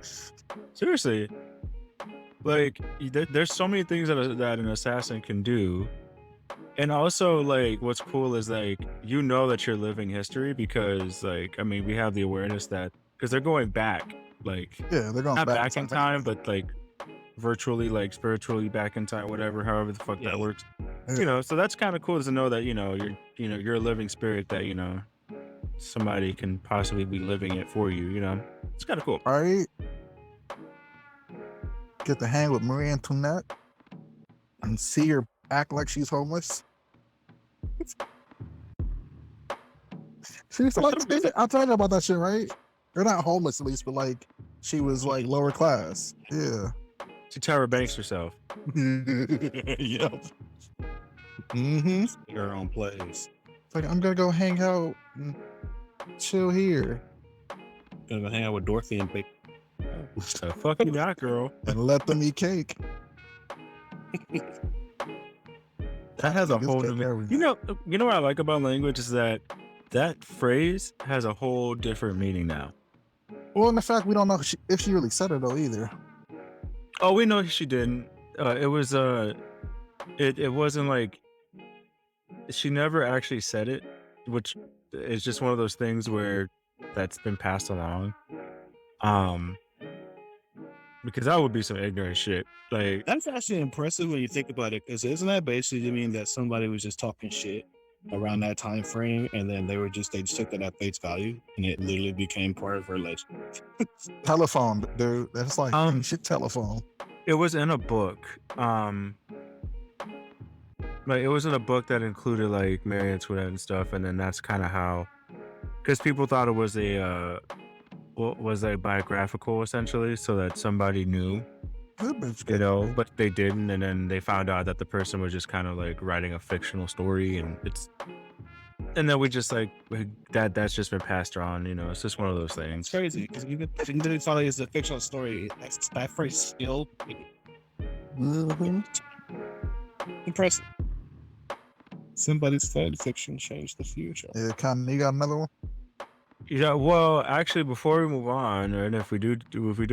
seriously. Like there's so many things that an assassin can do, and also like what's cool is like that you're living history because like I mean we have the awareness that because they're going back like Yeah, they're going not back in time but like virtually like spiritually back in time however the fuck that works. Yeah. So that's kind of cool to know that you're a living spirit that somebody can possibly be living it for you. It's kind of cool. All right. Get to hang with Marie Antoinette and see her act like she's homeless. She's like, I told you about that shit, right? They're not homeless at least, but like she was like lower class. Yeah. She Tyra Banks herself. Yep. Mm-hmm. Your own place. It's like I'm gonna go hang out and chill here Gonna go hang out with Dorothy and pick. So fuck you not, girl. and let them eat cake. That has a This whole cake new. everything. You know what I like about language is that phrase has a whole different meaning now. Well, in the fact we don't know if she really said it though either. Oh, we know she didn't. It was it wasn't like she never actually said it, which is just one of those things where that's been passed along. Because that would be some ignorant shit. Like That's actually impressive when you think about it, because isn't that basically mean that somebody was just talking shit around that time frame, and then they just took that at face value, and it literally became part of her legend. Telephone, dude. That's like shit. Telephone. it was in a book. Like it was in a book that included like Mary Antoinette and stuff, and then that's kind of how, because people thought it was a biographical essentially, so that somebody knew, That bitch but they didn't, and then they found out that the person was just kind of like writing a fictional story, and then we just like that's just been passed on. It's just one of those It's things. crazy because you literally thought it was a fictional story. That phrase still Mhm. impressive. Somebody studied fiction changed the future. Yeah, kind of. You got another one? Yeah, well, actually, before we move on, and if we do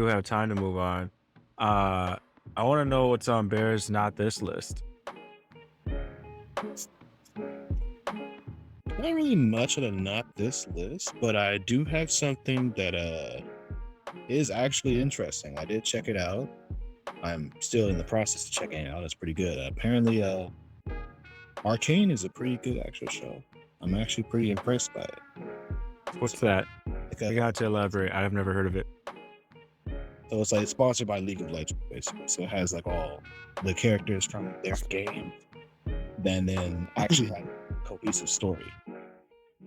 have time to move on, I want to know what's on Bear's not this list. Not really much on a not this list, but I do have something that is actually interesting. I did check it out. I'm still in the process of checking it out. It's pretty good. Apparently, Arcane is a pretty good actual show. I'm actually pretty impressed by it. What's that? Like, You got to elaborate. I've never heard of it. so it's like sponsored by League of Legends, basically. So it has like all the characters from their game, then actually like a cohesive story.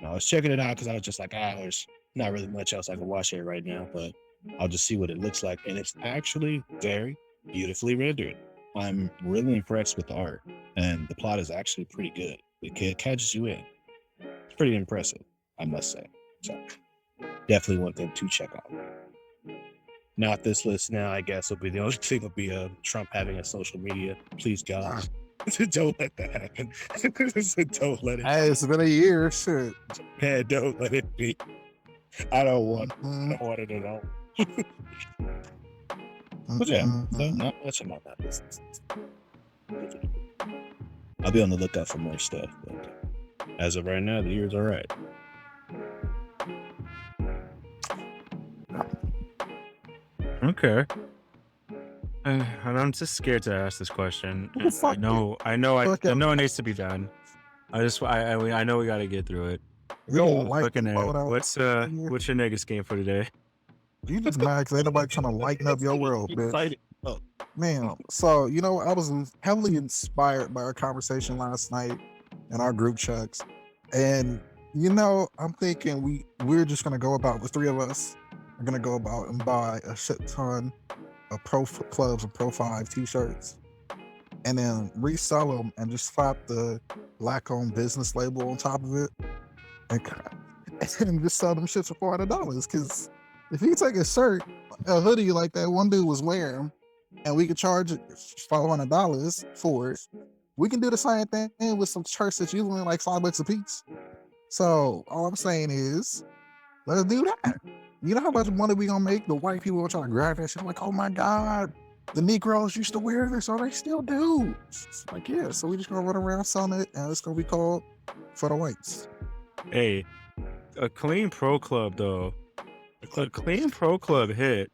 I was checking it out because I was just like, there's not really much else I can watch here right now, but I'll just see what it looks like, and it's actually very beautifully rendered. I'm really impressed with the art, and the plot is actually pretty good. It catches you in. It's pretty impressive, I must say. So definitely one thing to check out. Not this list now, I guess will be the only thing will be Trump having a social media. Please God. Don't let that happen. Don't let it. Hey, it's been a year. Shit. Man, don't let it be. I don't want Mhm. it at all. But yeah, so not much about that business. I'll be on the lookout for more stuff, but as of right now, the year's all right. Okay. And I'm just scared to ask this question. What the fuck, I know Fuck it it. needs to be done. I know we got to get through it. We don't like Fucking it. A. What's your nigga scheme for today? You just mad because ain't nobody trying to lighten up your world, bitch. Excited. Oh, Man, so I was heavily inspired by our conversation last night in our group chats, and I'm thinking we're just gonna go about the three of us are gonna go about and buy a shit ton of Pro Clubs and Pro 5 t-shirts, and then resell them and just slap the black-owned business label on top of it, and just sell them shits for $400. Because if you take a shirt, a hoodie like that one dude was wearing, and we could charge $500 for it, we can do the same thing with some shirts that usually like $5 a piece. So all I'm saying is, let's do that. You know how much money we gonna make? The white people are trying to grab that shit like, oh my God, the Negroes used to wear this, or they still do. It's like, yeah, so we just gonna run around selling it, and it's gonna be called For the Whites. Hey, a clean pro club though. A clean pro club hit.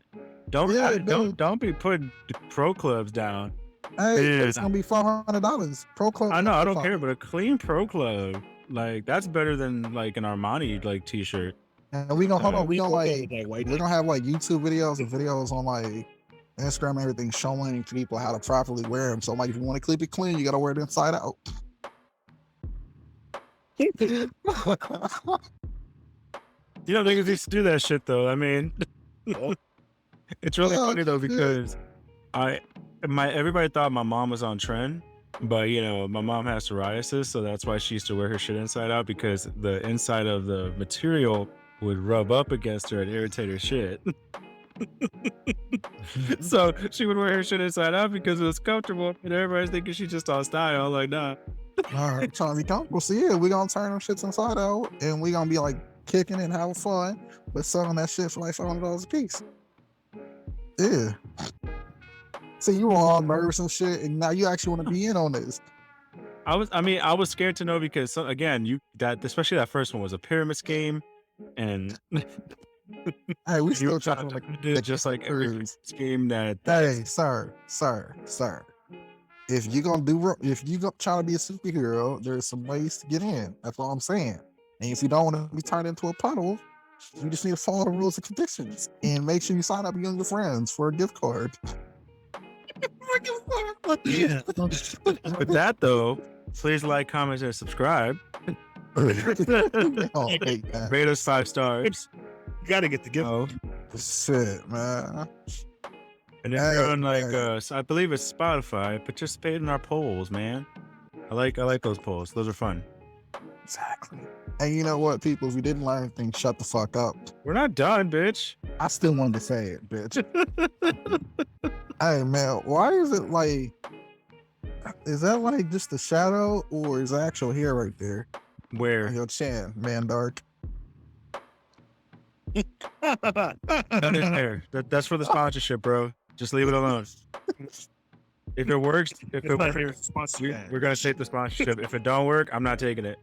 Don't be putting pro clubs down. Hey, it's gonna be $400. Pro club. I know, I don't care, but a clean pro club, like that's better than like an Armani like t-shirt. And we gonna hold on. We gonna that white we're gonna have like YouTube videos and videos on like Instagram and everything showing people how to properly wear them. So like, if you want to keep it clean, you gotta wear it inside out. You know, niggas used to do that shit though. I mean, it's really Oh, funny though shit. because everybody thought my mom was on trend, but my mom has psoriasis, so that's why she used to wear her shit inside out, because the inside of the material would rub up against her and irritate her shit. So she would wear her shit inside out because it was comfortable, and everybody's thinking she's just on style. Like, nah. All right, trying to be comfortable. So yeah, we gonna turn them shits inside out, and we gonna be like kicking it and having fun, but selling that shit for like $500 a piece. Yeah. See, you were all nervous and shit, and now you actually want to be in on this. I was scared to know because again, especially that first one was a pyramid scheme, and Hey, we you still were trying trying to to like do just like every scheme that. Hey, sir. If you gonna try to be a superhero, there's some ways to get in. That's all I'm saying. And if you don't want to be turned into a puddle, you just need to follow the rules and conditions, and make sure you sign up with your friends for a gift card. Yeah. With that though, please like, comment, and subscribe. Oh, hey, man. Rate us 5 stars. You gotta get the gift. Oh, Shit, man. and if you're on I believe it's Spotify, participate in our polls, man. I like those polls. Those are fun. Exactly. And you know what, people? If you didn't learn anything, shut the fuck up. We're not done, bitch. I still wanted to say it, bitch. Hey, man, why is it like? Is that like just a shadow, or is that actual hair right there on Where? your chin, man? Dark. That is fair. That's for the sponsorship, bro. Just leave it alone. If it works, we're gonna take the sponsorship. If it don't work, I'm not taking it.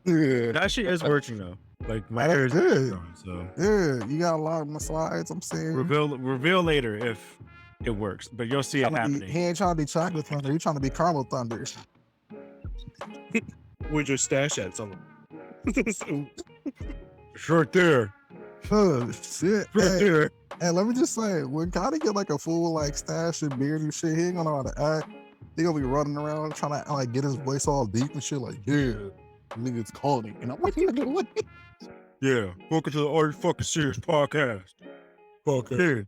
Yeah, It actually is working though. Like my That's hair is good. growing, so yeah, you got a lot of my slides. I'm saying. reveal later if it works, but you'll see it happening. He ain't trying to be chocolate thunder. He's trying to be caramel thunder. Where'd your stash at? Someone. It's right there. Oh shit. Right Hey, there. and let me just say, when Gotti get like a full like stash and beard and shit, he ain't gonna know how to act. He gonna be running around trying to like get his voice all deep and shit, like, yeah, niggas calling. And I'm like, what? Yeah. Welcome to the Are You Fucking Serious podcast. Fucker.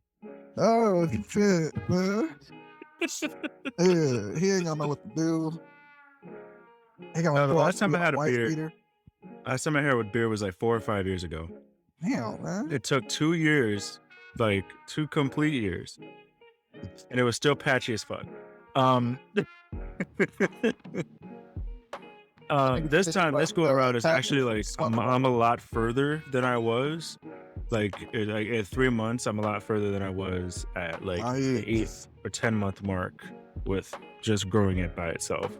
Oh shit, man. Yeah, he ain't gonna know what to do. He gonna The throw last time you I a had a white beard, beater. last time I had with beer was like 4 or 5 years ago. Damn, man. It took 2 years, like 2 complete years, and it was still patchy as fuck. This time, this go around is actually like I'm a lot further than I was. Like at 3 months, I'm a lot further than I was at like the 8 or 10 month mark with just growing it by itself.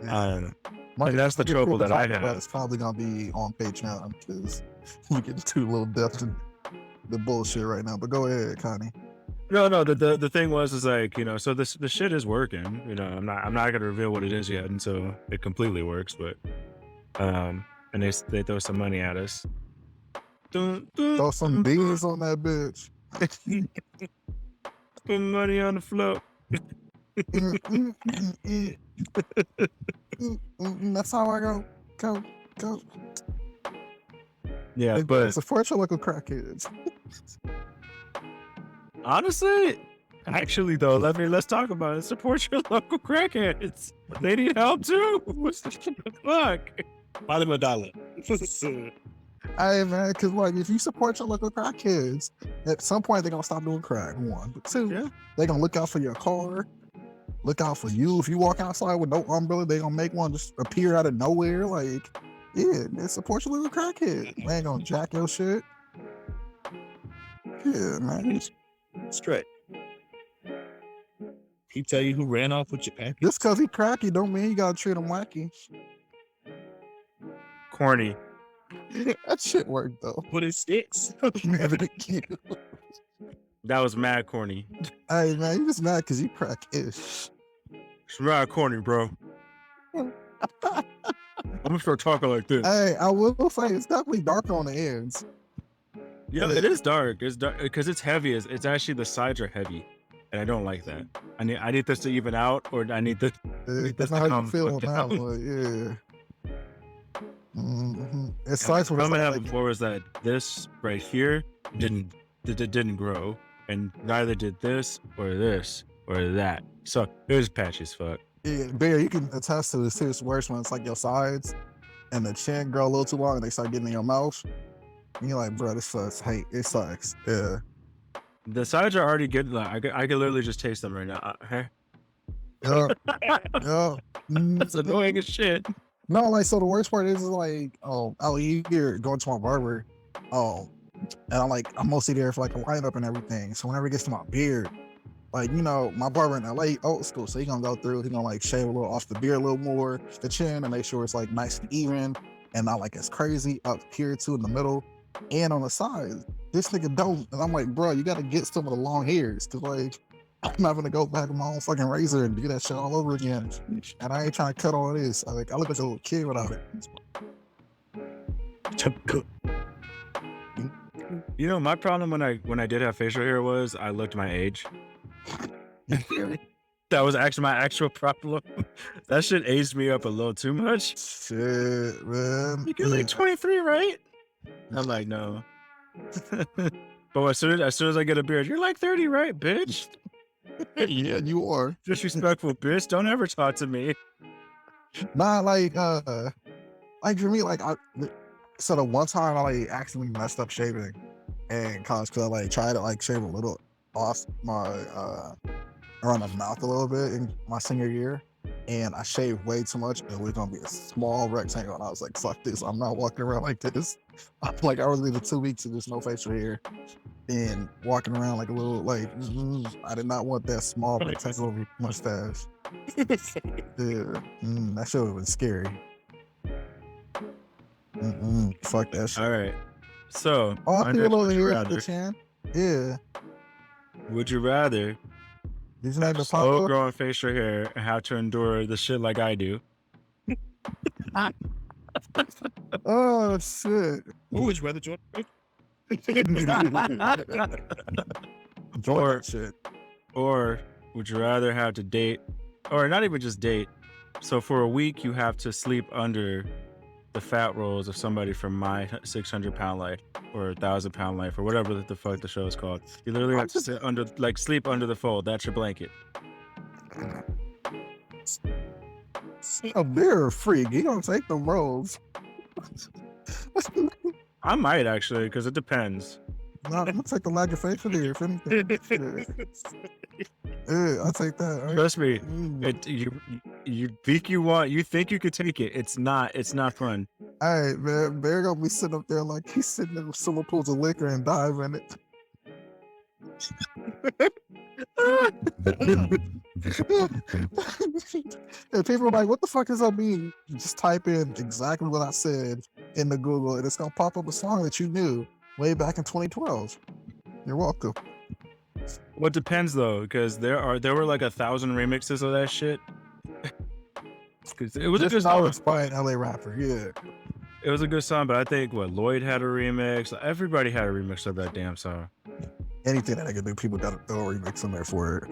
And that's the trouble that I have. It's probably gonna be on Patreon because we get too little depth in the bullshit right now. But go ahead, Connie. No. The thing is like, you know, so the shit is working. You know, I'm not gonna reveal what it is yet until it completely works. But and they throw some money at us. Throw some beans on that bitch. Put money on the floor. That's how I go. Yeah, but support your local crackheads. honestly, actually though, let's talk about it. Support your local crackheads. They need help too. What's the fuck? Buy them $1. Hey man, because like if you support your local crackheads, at some point they're gonna stop doing crack. One, but two, Yeah. they're gonna look out for your car, look out for you. If you walk outside with no umbrella, they're gonna make one just appear out of nowhere. Like, yeah, man, support your little crackhead. They ain't gonna jack your shit. Yeah, man. Straight. He tell you who ran off with your package. Just cause he cracky don't mean you gotta treat him wacky. Corny. That shit worked though. Put it sticks. That was mad corny. Hey man, you just mad because you crack-ish. It's mad corny, bro. I'm gonna start talking like this. Hey, I will say it's definitely darker on the ends. Yeah, it is dark. It's dark because it's heavy. It's actually the sides are heavy, and I don't like that. I need this to even out, or I need the. That's not how you feel now, but yeah. Mm-hmm. It starts with what I had before was that this right here didn't grow, and neither did this or this or that. So it was patchy as fuck. Yeah, Bear, you can attest to this too. It's worse when it's like your sides and the chin grow a little too long and they start getting in your mouth. And you're like, bro, this sucks. Hey, it sucks. Yeah. The sides are already good. Like, I can literally just taste them right now. Hey. Yeah. Yeah. That's annoying as shit. No, like, so the worst part is like, out here going to my barber, and I'm mostly there for like a lineup and everything. So whenever it gets to my beard, like, you know, my barber in LA, old school, so he gonna go through, he gonna like shave a little off the beard a little more, the chin, and make sure it's like nice and even, and not like it's crazy up here too in the middle and on the sides. This nigga don't, and I'm like, bro, you gotta get some of the long hairs, cause like, I'm not gonna go back with my own fucking razor and do that shit all over again. And I ain't trying to cut all this. I look like a little kid without it. You know, my problem when I did have facial hair was I looked my age. That was actually my actual problem. That shit aged me up a little too much. Shit, man. You're like 23, right? I'm like, no. But as soon as I get a beard, you're like 30, right, bitch? Yeah, you are. Disrespectful, bitch. Don't ever talk to me. Nah, like for me, like so the one time I like accidentally messed up shaving in college because I like tried to like shave a little off my around the mouth a little bit in my senior year, and I shaved way too much and it was gonna be a small rectangle, and I was like, fuck this, I'm not walking around like this. I'm like, I was leaving 2 weeks and there's no facial hair and walking around like a little like I did not want that small rectangle mustache. Yeah, that shit was scary. Fuck that shit. All right. So, I feel a little would you hair rather? the chin. Yeah. Would you rather These niggas have slow growing facial hair and have to endure the shit like I do? Oh shit. Who would you rather join? Enjoy that shit. Or would you rather have to date, or not even just date? So for a week, you have to sleep under the fat rolls of somebody from My 600-Pound Life or 1,000-Pound Life or whatever the fuck the show is called. You literally have to sit under, like, sleep under the fold. That's your blanket. A beer freak. You don't take them rolls. I might actually, because it depends. No, I'm gonna take the lack of faith in here. If anything, I'll take that. All right. Trust me, Mm. you think you could take it. It's not fun. All right, man. Bear gonna be sitting up there like he's sitting in swimming pools of liquor and dive in it. And people are like, what the fuck does that mean? You just type in exactly what I said into Google and it's gonna pop up a song that you knew way back in 2012. You're welcome. Well, it depends though, because there were like 1,000 remixes of that shit. 'Cause it was a good Just song. know it's by an LA rapper, yeah. It was a good song, but I think Lloyd had a remix. Everybody had a remix of that damn song. Anything that I can do, people gotta throw a remix in there for it.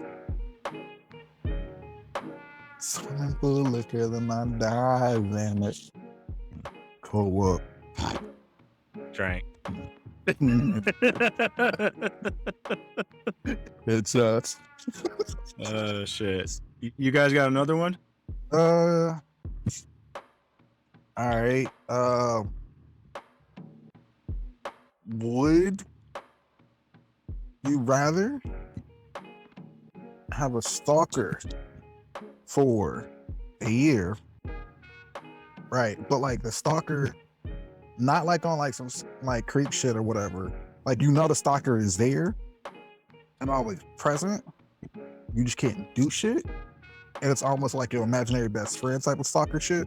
Swimming pool liquor, then I dive in it. Cool up. Drank. It sucks. Shit. You guys got another one? All right. Would you rather have a stalker for a year? Right, but like the stalker, not like on like some like creep shit or whatever. Like the stalker is there and always present. You just can't do shit. And it's almost like your imaginary best friend type of stalker shit.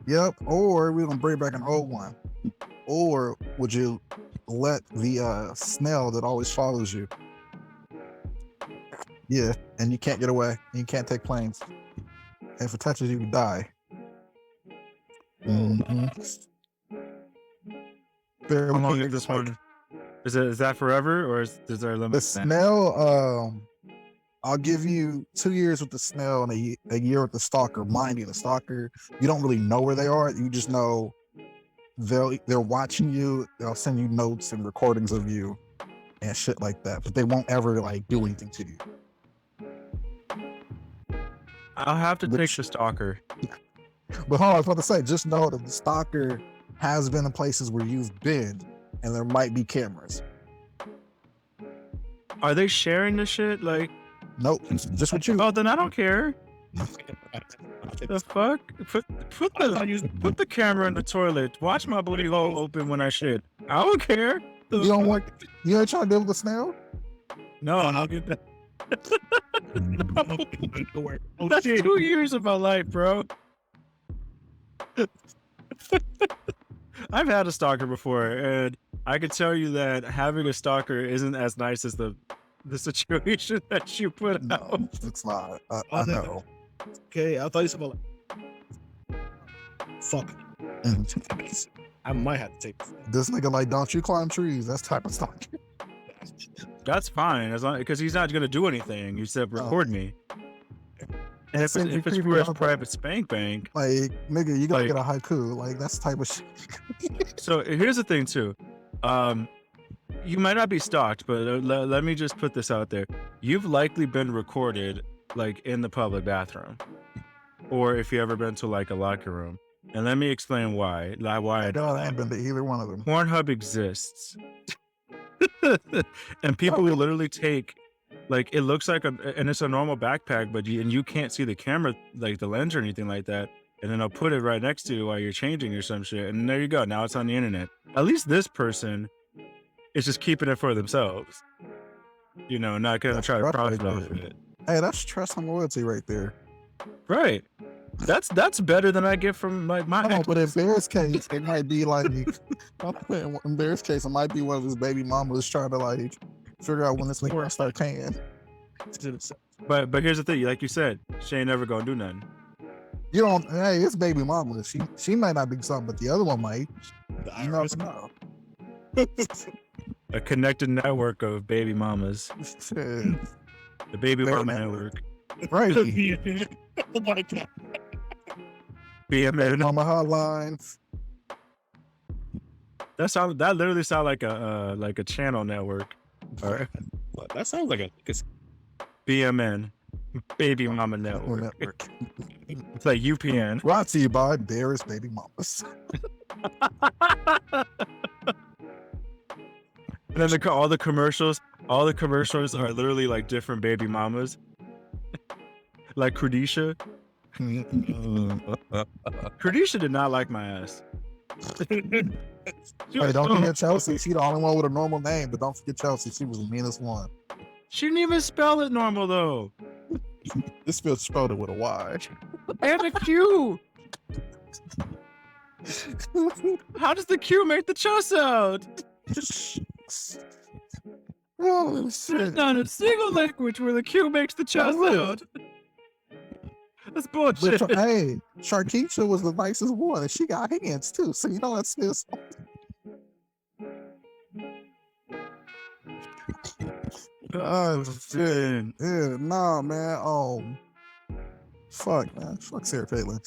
Yep. Or we're gonna bring back an old one. Or would you let the snail that always follows you? Yeah, and you can't get away. And you can't take planes. And if it touches you, you die. How long is this one? Is that forever, or is there a limit? The to that? snail, I'll give you 2 years with the snail and a year with the stalker. Mind you, the stalker, you don't really know where they are. You just know they're watching you. They'll send you notes and recordings of you and shit like that. But they won't ever like do anything to you. I'll have to take the stalker. But hold on, I was about to say, just know that the stalker has been in places where you've been, and there might be cameras. Are they sharing the shit? Like, Nope, just with you. oh, then I don't care. The fuck? Put the camera in the toilet. Watch my booty hole open when I shit. I don't care. You don't want. You ain't trying to deal with the snail. No, I'll get that. That's 2 years of my life, bro. I've had a stalker before, and I can tell you that having a stalker isn't as nice as the situation that you put out. No, it's not. I know. Okay, I thought you said about fuck. I might have to take this. This nigga like, don't you climb trees? That's type of stalker. That's fine, as long because he's not gonna do anything except record me. And if Send you it's for creepy his out. private spank bank. Like, nigga, you gotta Like- get a haiku. Like, that's the type of shit. So here's the thing too. You might not be stalked, but let me just put this out there. You've likely been recorded like in the public bathroom, or if you ever been to like a locker room. And let me explain why. I ain't been to either one of them. Pornhub exists. And people will literally take, like, it looks like and it's a normal backpack, but you can't see the camera, like the lens or anything like that. And then I'll put it right next to you while you're changing or some shit. And there you go. Now it's on the internet. At least this person is just keeping it for themselves. You know, not gonna That's try to rough profit right off of there. it. Hey, that's trust and loyalty right there. Right. That's better than I get from my No, but in Bear's case, it might be like, in Bear's case, it might be one of his baby mamas trying to like figure out when this nigga gonna start paying. But here's the thing, like you said, she ain't never gonna do nothing. You don't. Hey, it's baby mama. She might not be something, but the other one might. You never know. A connected network of baby mamas. Shit. The baby Fair mama network. network. Right. Oh my god. BMN. Mama hotlines. That literally sound like a channel network. All right. What? That sounds like it's BMN, Baby Mama Network. Network. It's like UPN. Brought to you by Bears Baby Mamas. And then all the commercials are literally like different baby mamas. Like Khadisha. Khadisha did not like my ass. Hey, don't forget Chelsea. She the only one with a normal name, but don't forget Chelsea. She was the meanest one. She didn't even spell it normal though. This feels spelled it with a Y. And a Q. How does the Q make the ch sound? Oh, There's shit. not a single language where the Q makes the ch sound. That's bullshit. But, hey, Sharkeisha was the nicest one, and she got hands too. So you know that's his. Oh shit. Yeah, nah, man. Fuck, man. Fuck Sarah Palin.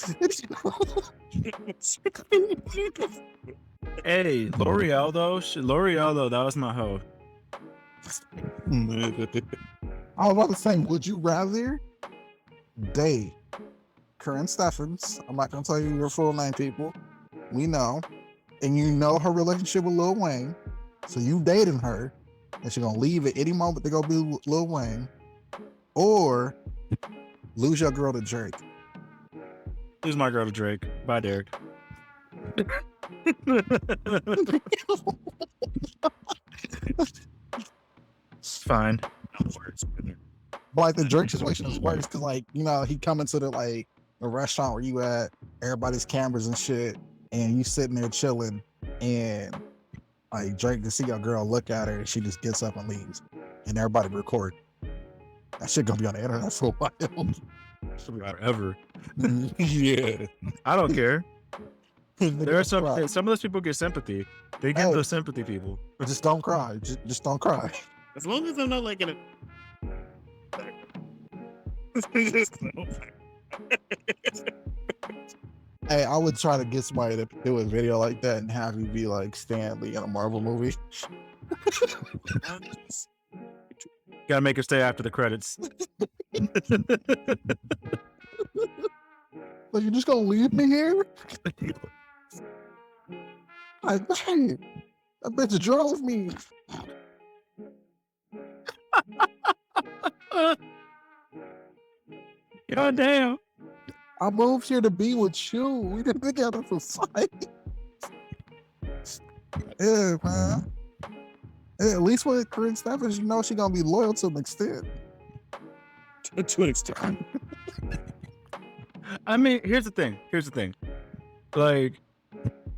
Hey, L'Oreal though, that was my hoe. I was about to say, would you rather date Corinne Steffens? I'm not gonna tell you your full name, people. We know, and you know her relationship with Lil Wayne, so you dating her, and she's gonna leave at any moment to go be with Lil Wayne, or lose your girl to Drake. Lose my girl to Drake. Bye, Derek. Fine. But like the Drake situation is worse because, like, you know, he come into the restaurant where you at, everybody's cameras and shit, and you sitting there chilling, and like Drake can see your girl look at her, and she just gets up and leaves, and everybody record. That shit gonna be on the internet for a while. Should be forever. Yeah, I don't care. There are some Cry. of those people get sympathy. They get Hey. those sympathy people. Just don't cry. Just don't cry. as long as I'm not like in a. Hey, I would try to get somebody to do a video like that and have you be like Stan Lee in a Marvel movie. Gotta make her stay after the credits. Like, you're just gonna leave me here? Like, hey, that bitch drove me. God damn. I moved here to be with you. We been together for 5 years. Yeah, man. Yeah, at least with Corinne Steffens, you know she gonna be loyal to an extent. To an extent. I mean, here's the thing. Like,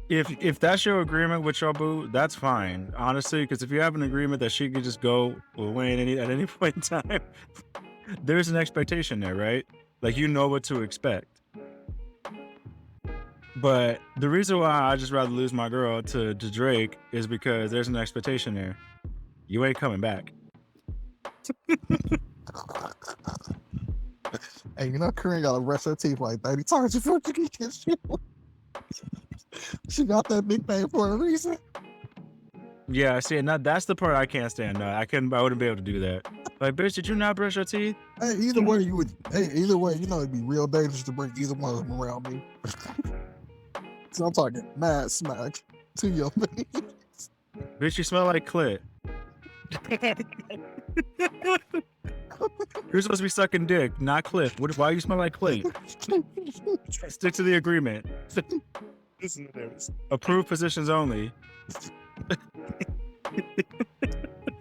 if that's your agreement with your boo, that's fine. Honestly, because if you have an agreement that she could just go away at any point in time, there's an expectation there, right? Like, you know what to expect. But the reason why I just rather lose my girl to Drake is because there's an expectation there. You ain't coming back. Hey, you know Corinne gotta brush her teeth like 30 times before she can kiss you. She got that big thing for a reason. Yeah, see, now that's the part I can't stand. No, I wouldn't be able to do that. Like, bitch, did you not brush your teeth? Hey, either way, you know, it'd be real dangerous to bring either one of them around me. So I'm talking mad smack to your face. Bitch, you smell like clit. You're supposed to be sucking dick, not clit. Why you smell like clit? Stick to the agreement. Listen to this. Approved positions only.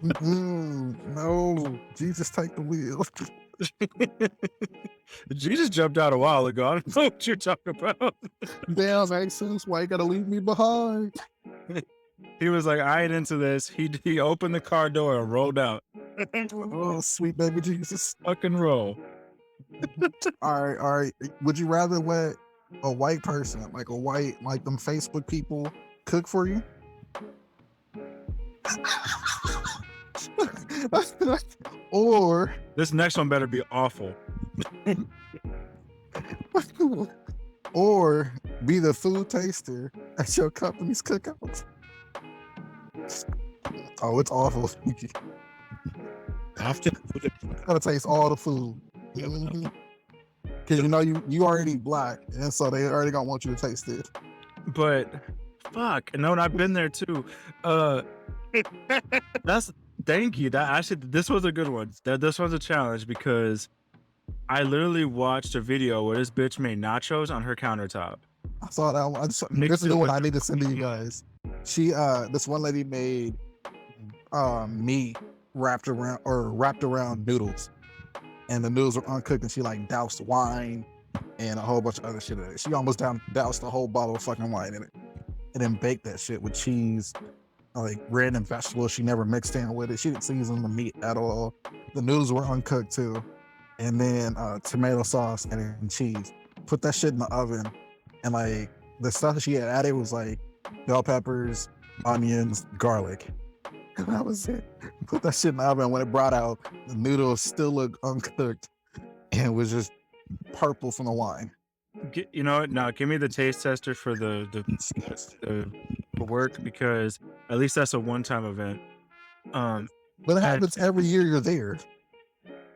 No, Jesus, take the wheel. Jesus jumped out a while ago. I don't know what you're talking about. Damn, accents, why you gotta leave me behind? He was like, I ain't into this. He opened the car door and rolled out. Oh, sweet baby Jesus. Fucking roll. All right. Would you rather let a white person, like them Facebook people, cook for you? Or This next one better be awful. or be the food taster at your company's cookout. Oh, it's awful. After Gotta taste all the food. Because you know you already black, and so they already gonna want you to taste it. But fuck, no, and I've been there too. That's thank you. That actually, this was a good one. This was a challenge because I literally watched a video where this bitch made nachos on her countertop. I saw that one. This is the one I need to send to you guys. She this one lady made meat wrapped around noodles, and the noodles were uncooked, and she like doused wine and a whole bunch of other shit in it. She almost doused a whole bottle of fucking wine in it, and then baked that shit with cheese, like random vegetables she never mixed in with it. She didn't season the meat at all. The noodles were uncooked too, and then tomato sauce and then cheese. Put that shit in the oven, and like the stuff she had added was like bell peppers, onions, garlic. And that was it. Put that shit in the oven. When it brought out, the noodles still looked uncooked and was just purple from the wine. You know what? Now give me the taste tester for the work, because at least that's a one-time event. But it happens every year you're there.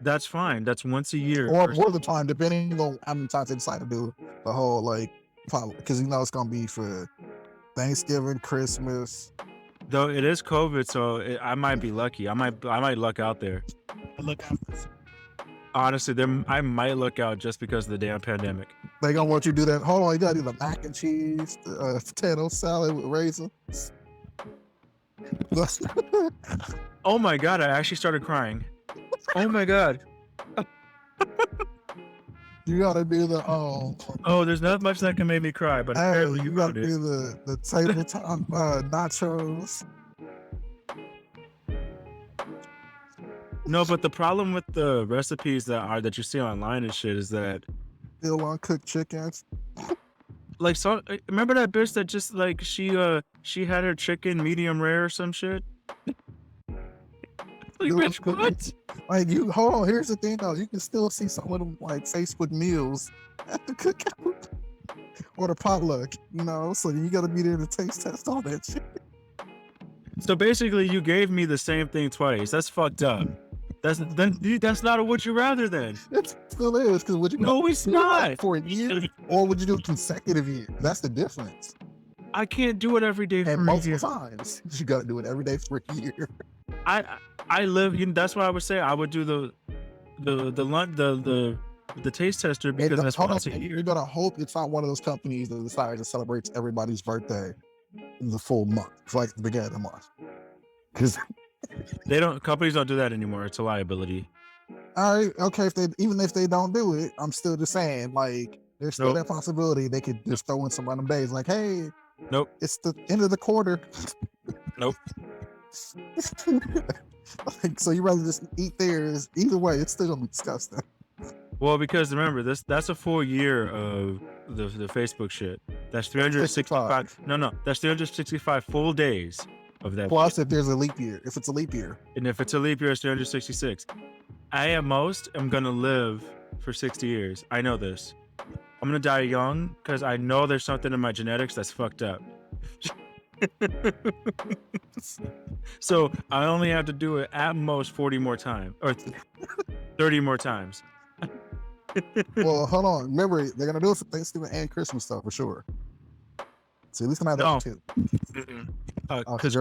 That's fine. That's once a year. Or more of the time, depending on how many times they decide to do the whole like, because you know it's gonna be for Thanksgiving, Christmas. Though it is COVID, so I might be lucky. I might luck out there. look after. Honestly, I might look out just because of the damn pandemic. They gonna want you to do that. Hold on, you gotta do the mac and cheese, the potato salad with raisins. Oh my god, I actually started crying. Oh my god. You gotta do the Oh, there's not much that can make me cry, but hey, apparently you gotta do the tabletop nachos. No, but the problem with the recipes that you see online and shit is that, Still uncooked chickens. like, so remember that bitch that just like she had her chicken medium rare or some shit? Like, bitch, what? Like you hold on, here's the thing though, you can still see some of them like Facebook meals at the cookout or the potluck, you know, so you gotta be there to taste test all that shit. So basically, you gave me the same thing twice. That's fucked up. That's not a would you rather then. It still is, because would you No, it's not. for a year, or would you do it consecutive years? That's the difference. I can't do it every day for And a multiple year. times, you gotta do it every day for a year. I live. That's why I would say I would do the taste tester, because that's Hold on, once a year. you're gonna hope it's not one of those companies that decides to celebrate everybody's birthday in the full month, for like the beginning of the month. Because Companies don't do that anymore. It's a liability. all right, okay, even if they don't do it, I'm still just saying, like, there's still Nope. that possibility they could just throw in some random days, like, hey, Nope. it's the end of the quarter. Nope. Like, so you rather just eat theirs. Either way, it's still gonna be disgusting. Well, because remember, that's a full year of the Facebook shit. That's 365. No, that's 365 full days of that. Plus, if there's a leap year, if it's a leap year, And if it's a leap year, it's 366. I at most am gonna live for 60 years. I know this. I'm gonna die young because I know there's something in my genetics that's fucked up. So I only have to do it at most 40 more times, or 30 more times. well, hold on. Remember, they're gonna do it for Thanksgiving and Christmas stuff for sure. So at least gonna have No. that too. Because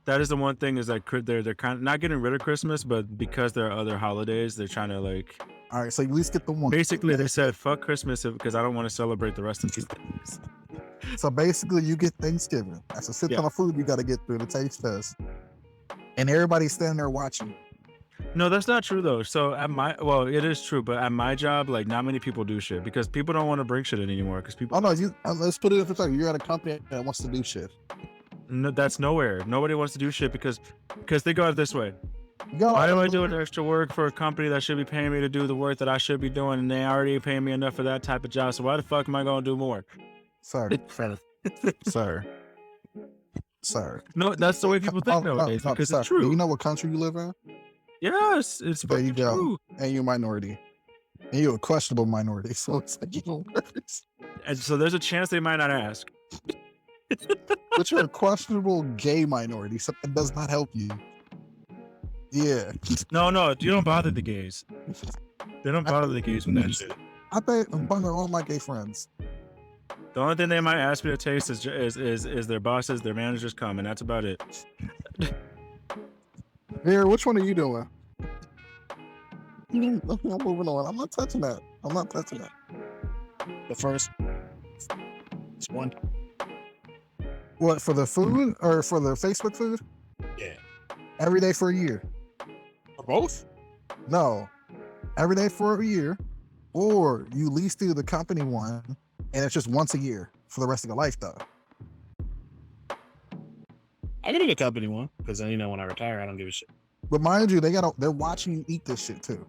that is the one thing, is that they're kind of not getting rid of Christmas, but because there are other holidays, they're trying to like. All right, so you at least get the one. Basically, they said fuck Christmas because I don't want to celebrate the rest of these things. So basically, you get Thanksgiving. That's a shit ton of food you got to get through the taste test, and everybody's standing there watching. No, that's not true though. So it is true, but at my job, like, not many people do shit because people don't want to bring shit in anymore. Because people. Oh no, let's put it in perspective. You're at a company that wants to do shit. No, that's nowhere. Nobody wants to do shit because they go out this way. You got Why do I do extra work for a company that should be paying me to do the work that I should be doing, and they already paying me enough for that type of job? So why the fuck am I gonna do more? Sir, sir. No, that's the way people think nowadays, because sir, it's true. Do you know what country you live in? Yes, it's There you fucking go. true. And you're a minority. And you're a questionable minority, so it's like even worse. And so there's a chance they might not ask. But you're a questionable gay minority, so that does not help you. Yeah. No, you don't bother the gays. They don't bother the gays with that shit. I think I'm bummer all my gay friends. The only thing they might ask me to taste is their bosses, their managers come, and that's about it. Here, which one are you doing? I'm moving on. I'm not touching that. The first one. What, for the food or for the Facebook food? Yeah. Every day for a year. For both? No. Every day for a year. Or you lease through the company one and it's just once a year for the rest of your life though. I can do the company one because then when I retire, I don't give a shit. But mind you, they're watching you eat this shit too.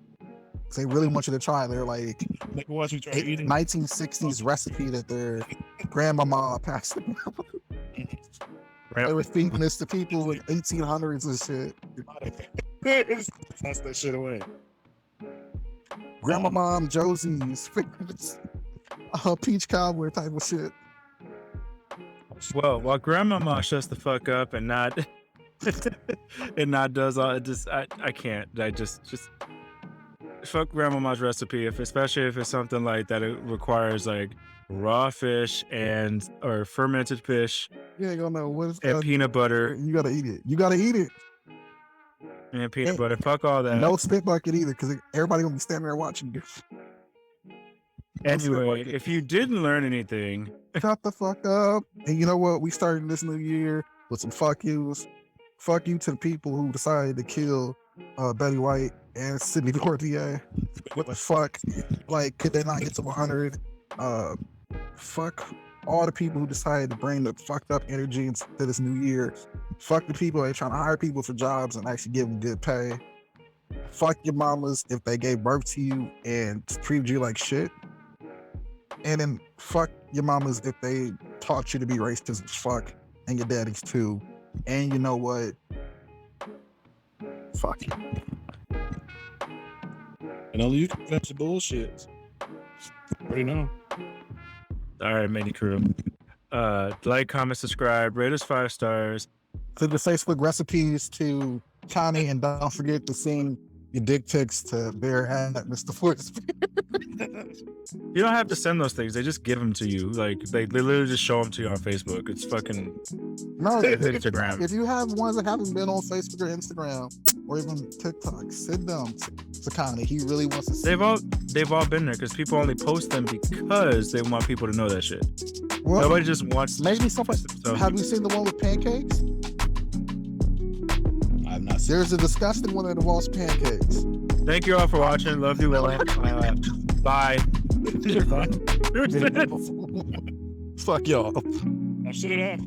'Cause they really want you to try. They're like Like watch me try eating. 1960s recipe that their grandmama passed down. They were feeding this to people in 1800s and shit. Toss that shit away. Grandma Mom Josie's peach cobbler type of shit. Well, while grandmama shuts the fuck up and not does all it, just I can't. I just fuck grandmama's recipe, especially if it's something like that. It requires like raw fish or fermented fish. You ain't gonna know what it's and peanut butter. You gotta eat it. And peanut butter. Fuck all that. No spit bucket either, because everybody gonna be standing there watching you. Anyway, if you didn't learn anything, shut the fuck up. And you know what? We started this new year with some fuck yous. Fuck you to the people who decided to kill Betty White and Sidney Poitier. What the fuck? Like, could they not get to 100? Fuck all the people who decided to bring the fucked up energy into this new year. Fuck the people that are trying to hire people for jobs and actually give them good pay. Fuck your mamas if they gave birth to you and treated you like shit. And then fuck your mamas if they taught you to be racist as fuck, and your daddies too. And you know what? Fuck you. And only you can finish the bullshit. Already know. All right, Mini Crew. Like, comment, subscribe, rate us 5 stars. To the Facebook recipes to Connie, and don't forget to send your dick pics to Bear at Mr. Force. You don't have to send those things. They just give them to you. Like, they literally just show them to you on Facebook. It's fucking No, Instagram. If you have ones that haven't been on Facebook or Instagram or even TikTok, send them to Connie. He really wants to see. They've all been there because people only post them because they want people to know that shit. Well, Nobody just wants. Maybe something. Have you seen the one with pancakes? I've not seen. There's a disgusting one that involves pancakes. Thank you all for watching. Love you, William. Bye. Fuck y'all. I should have.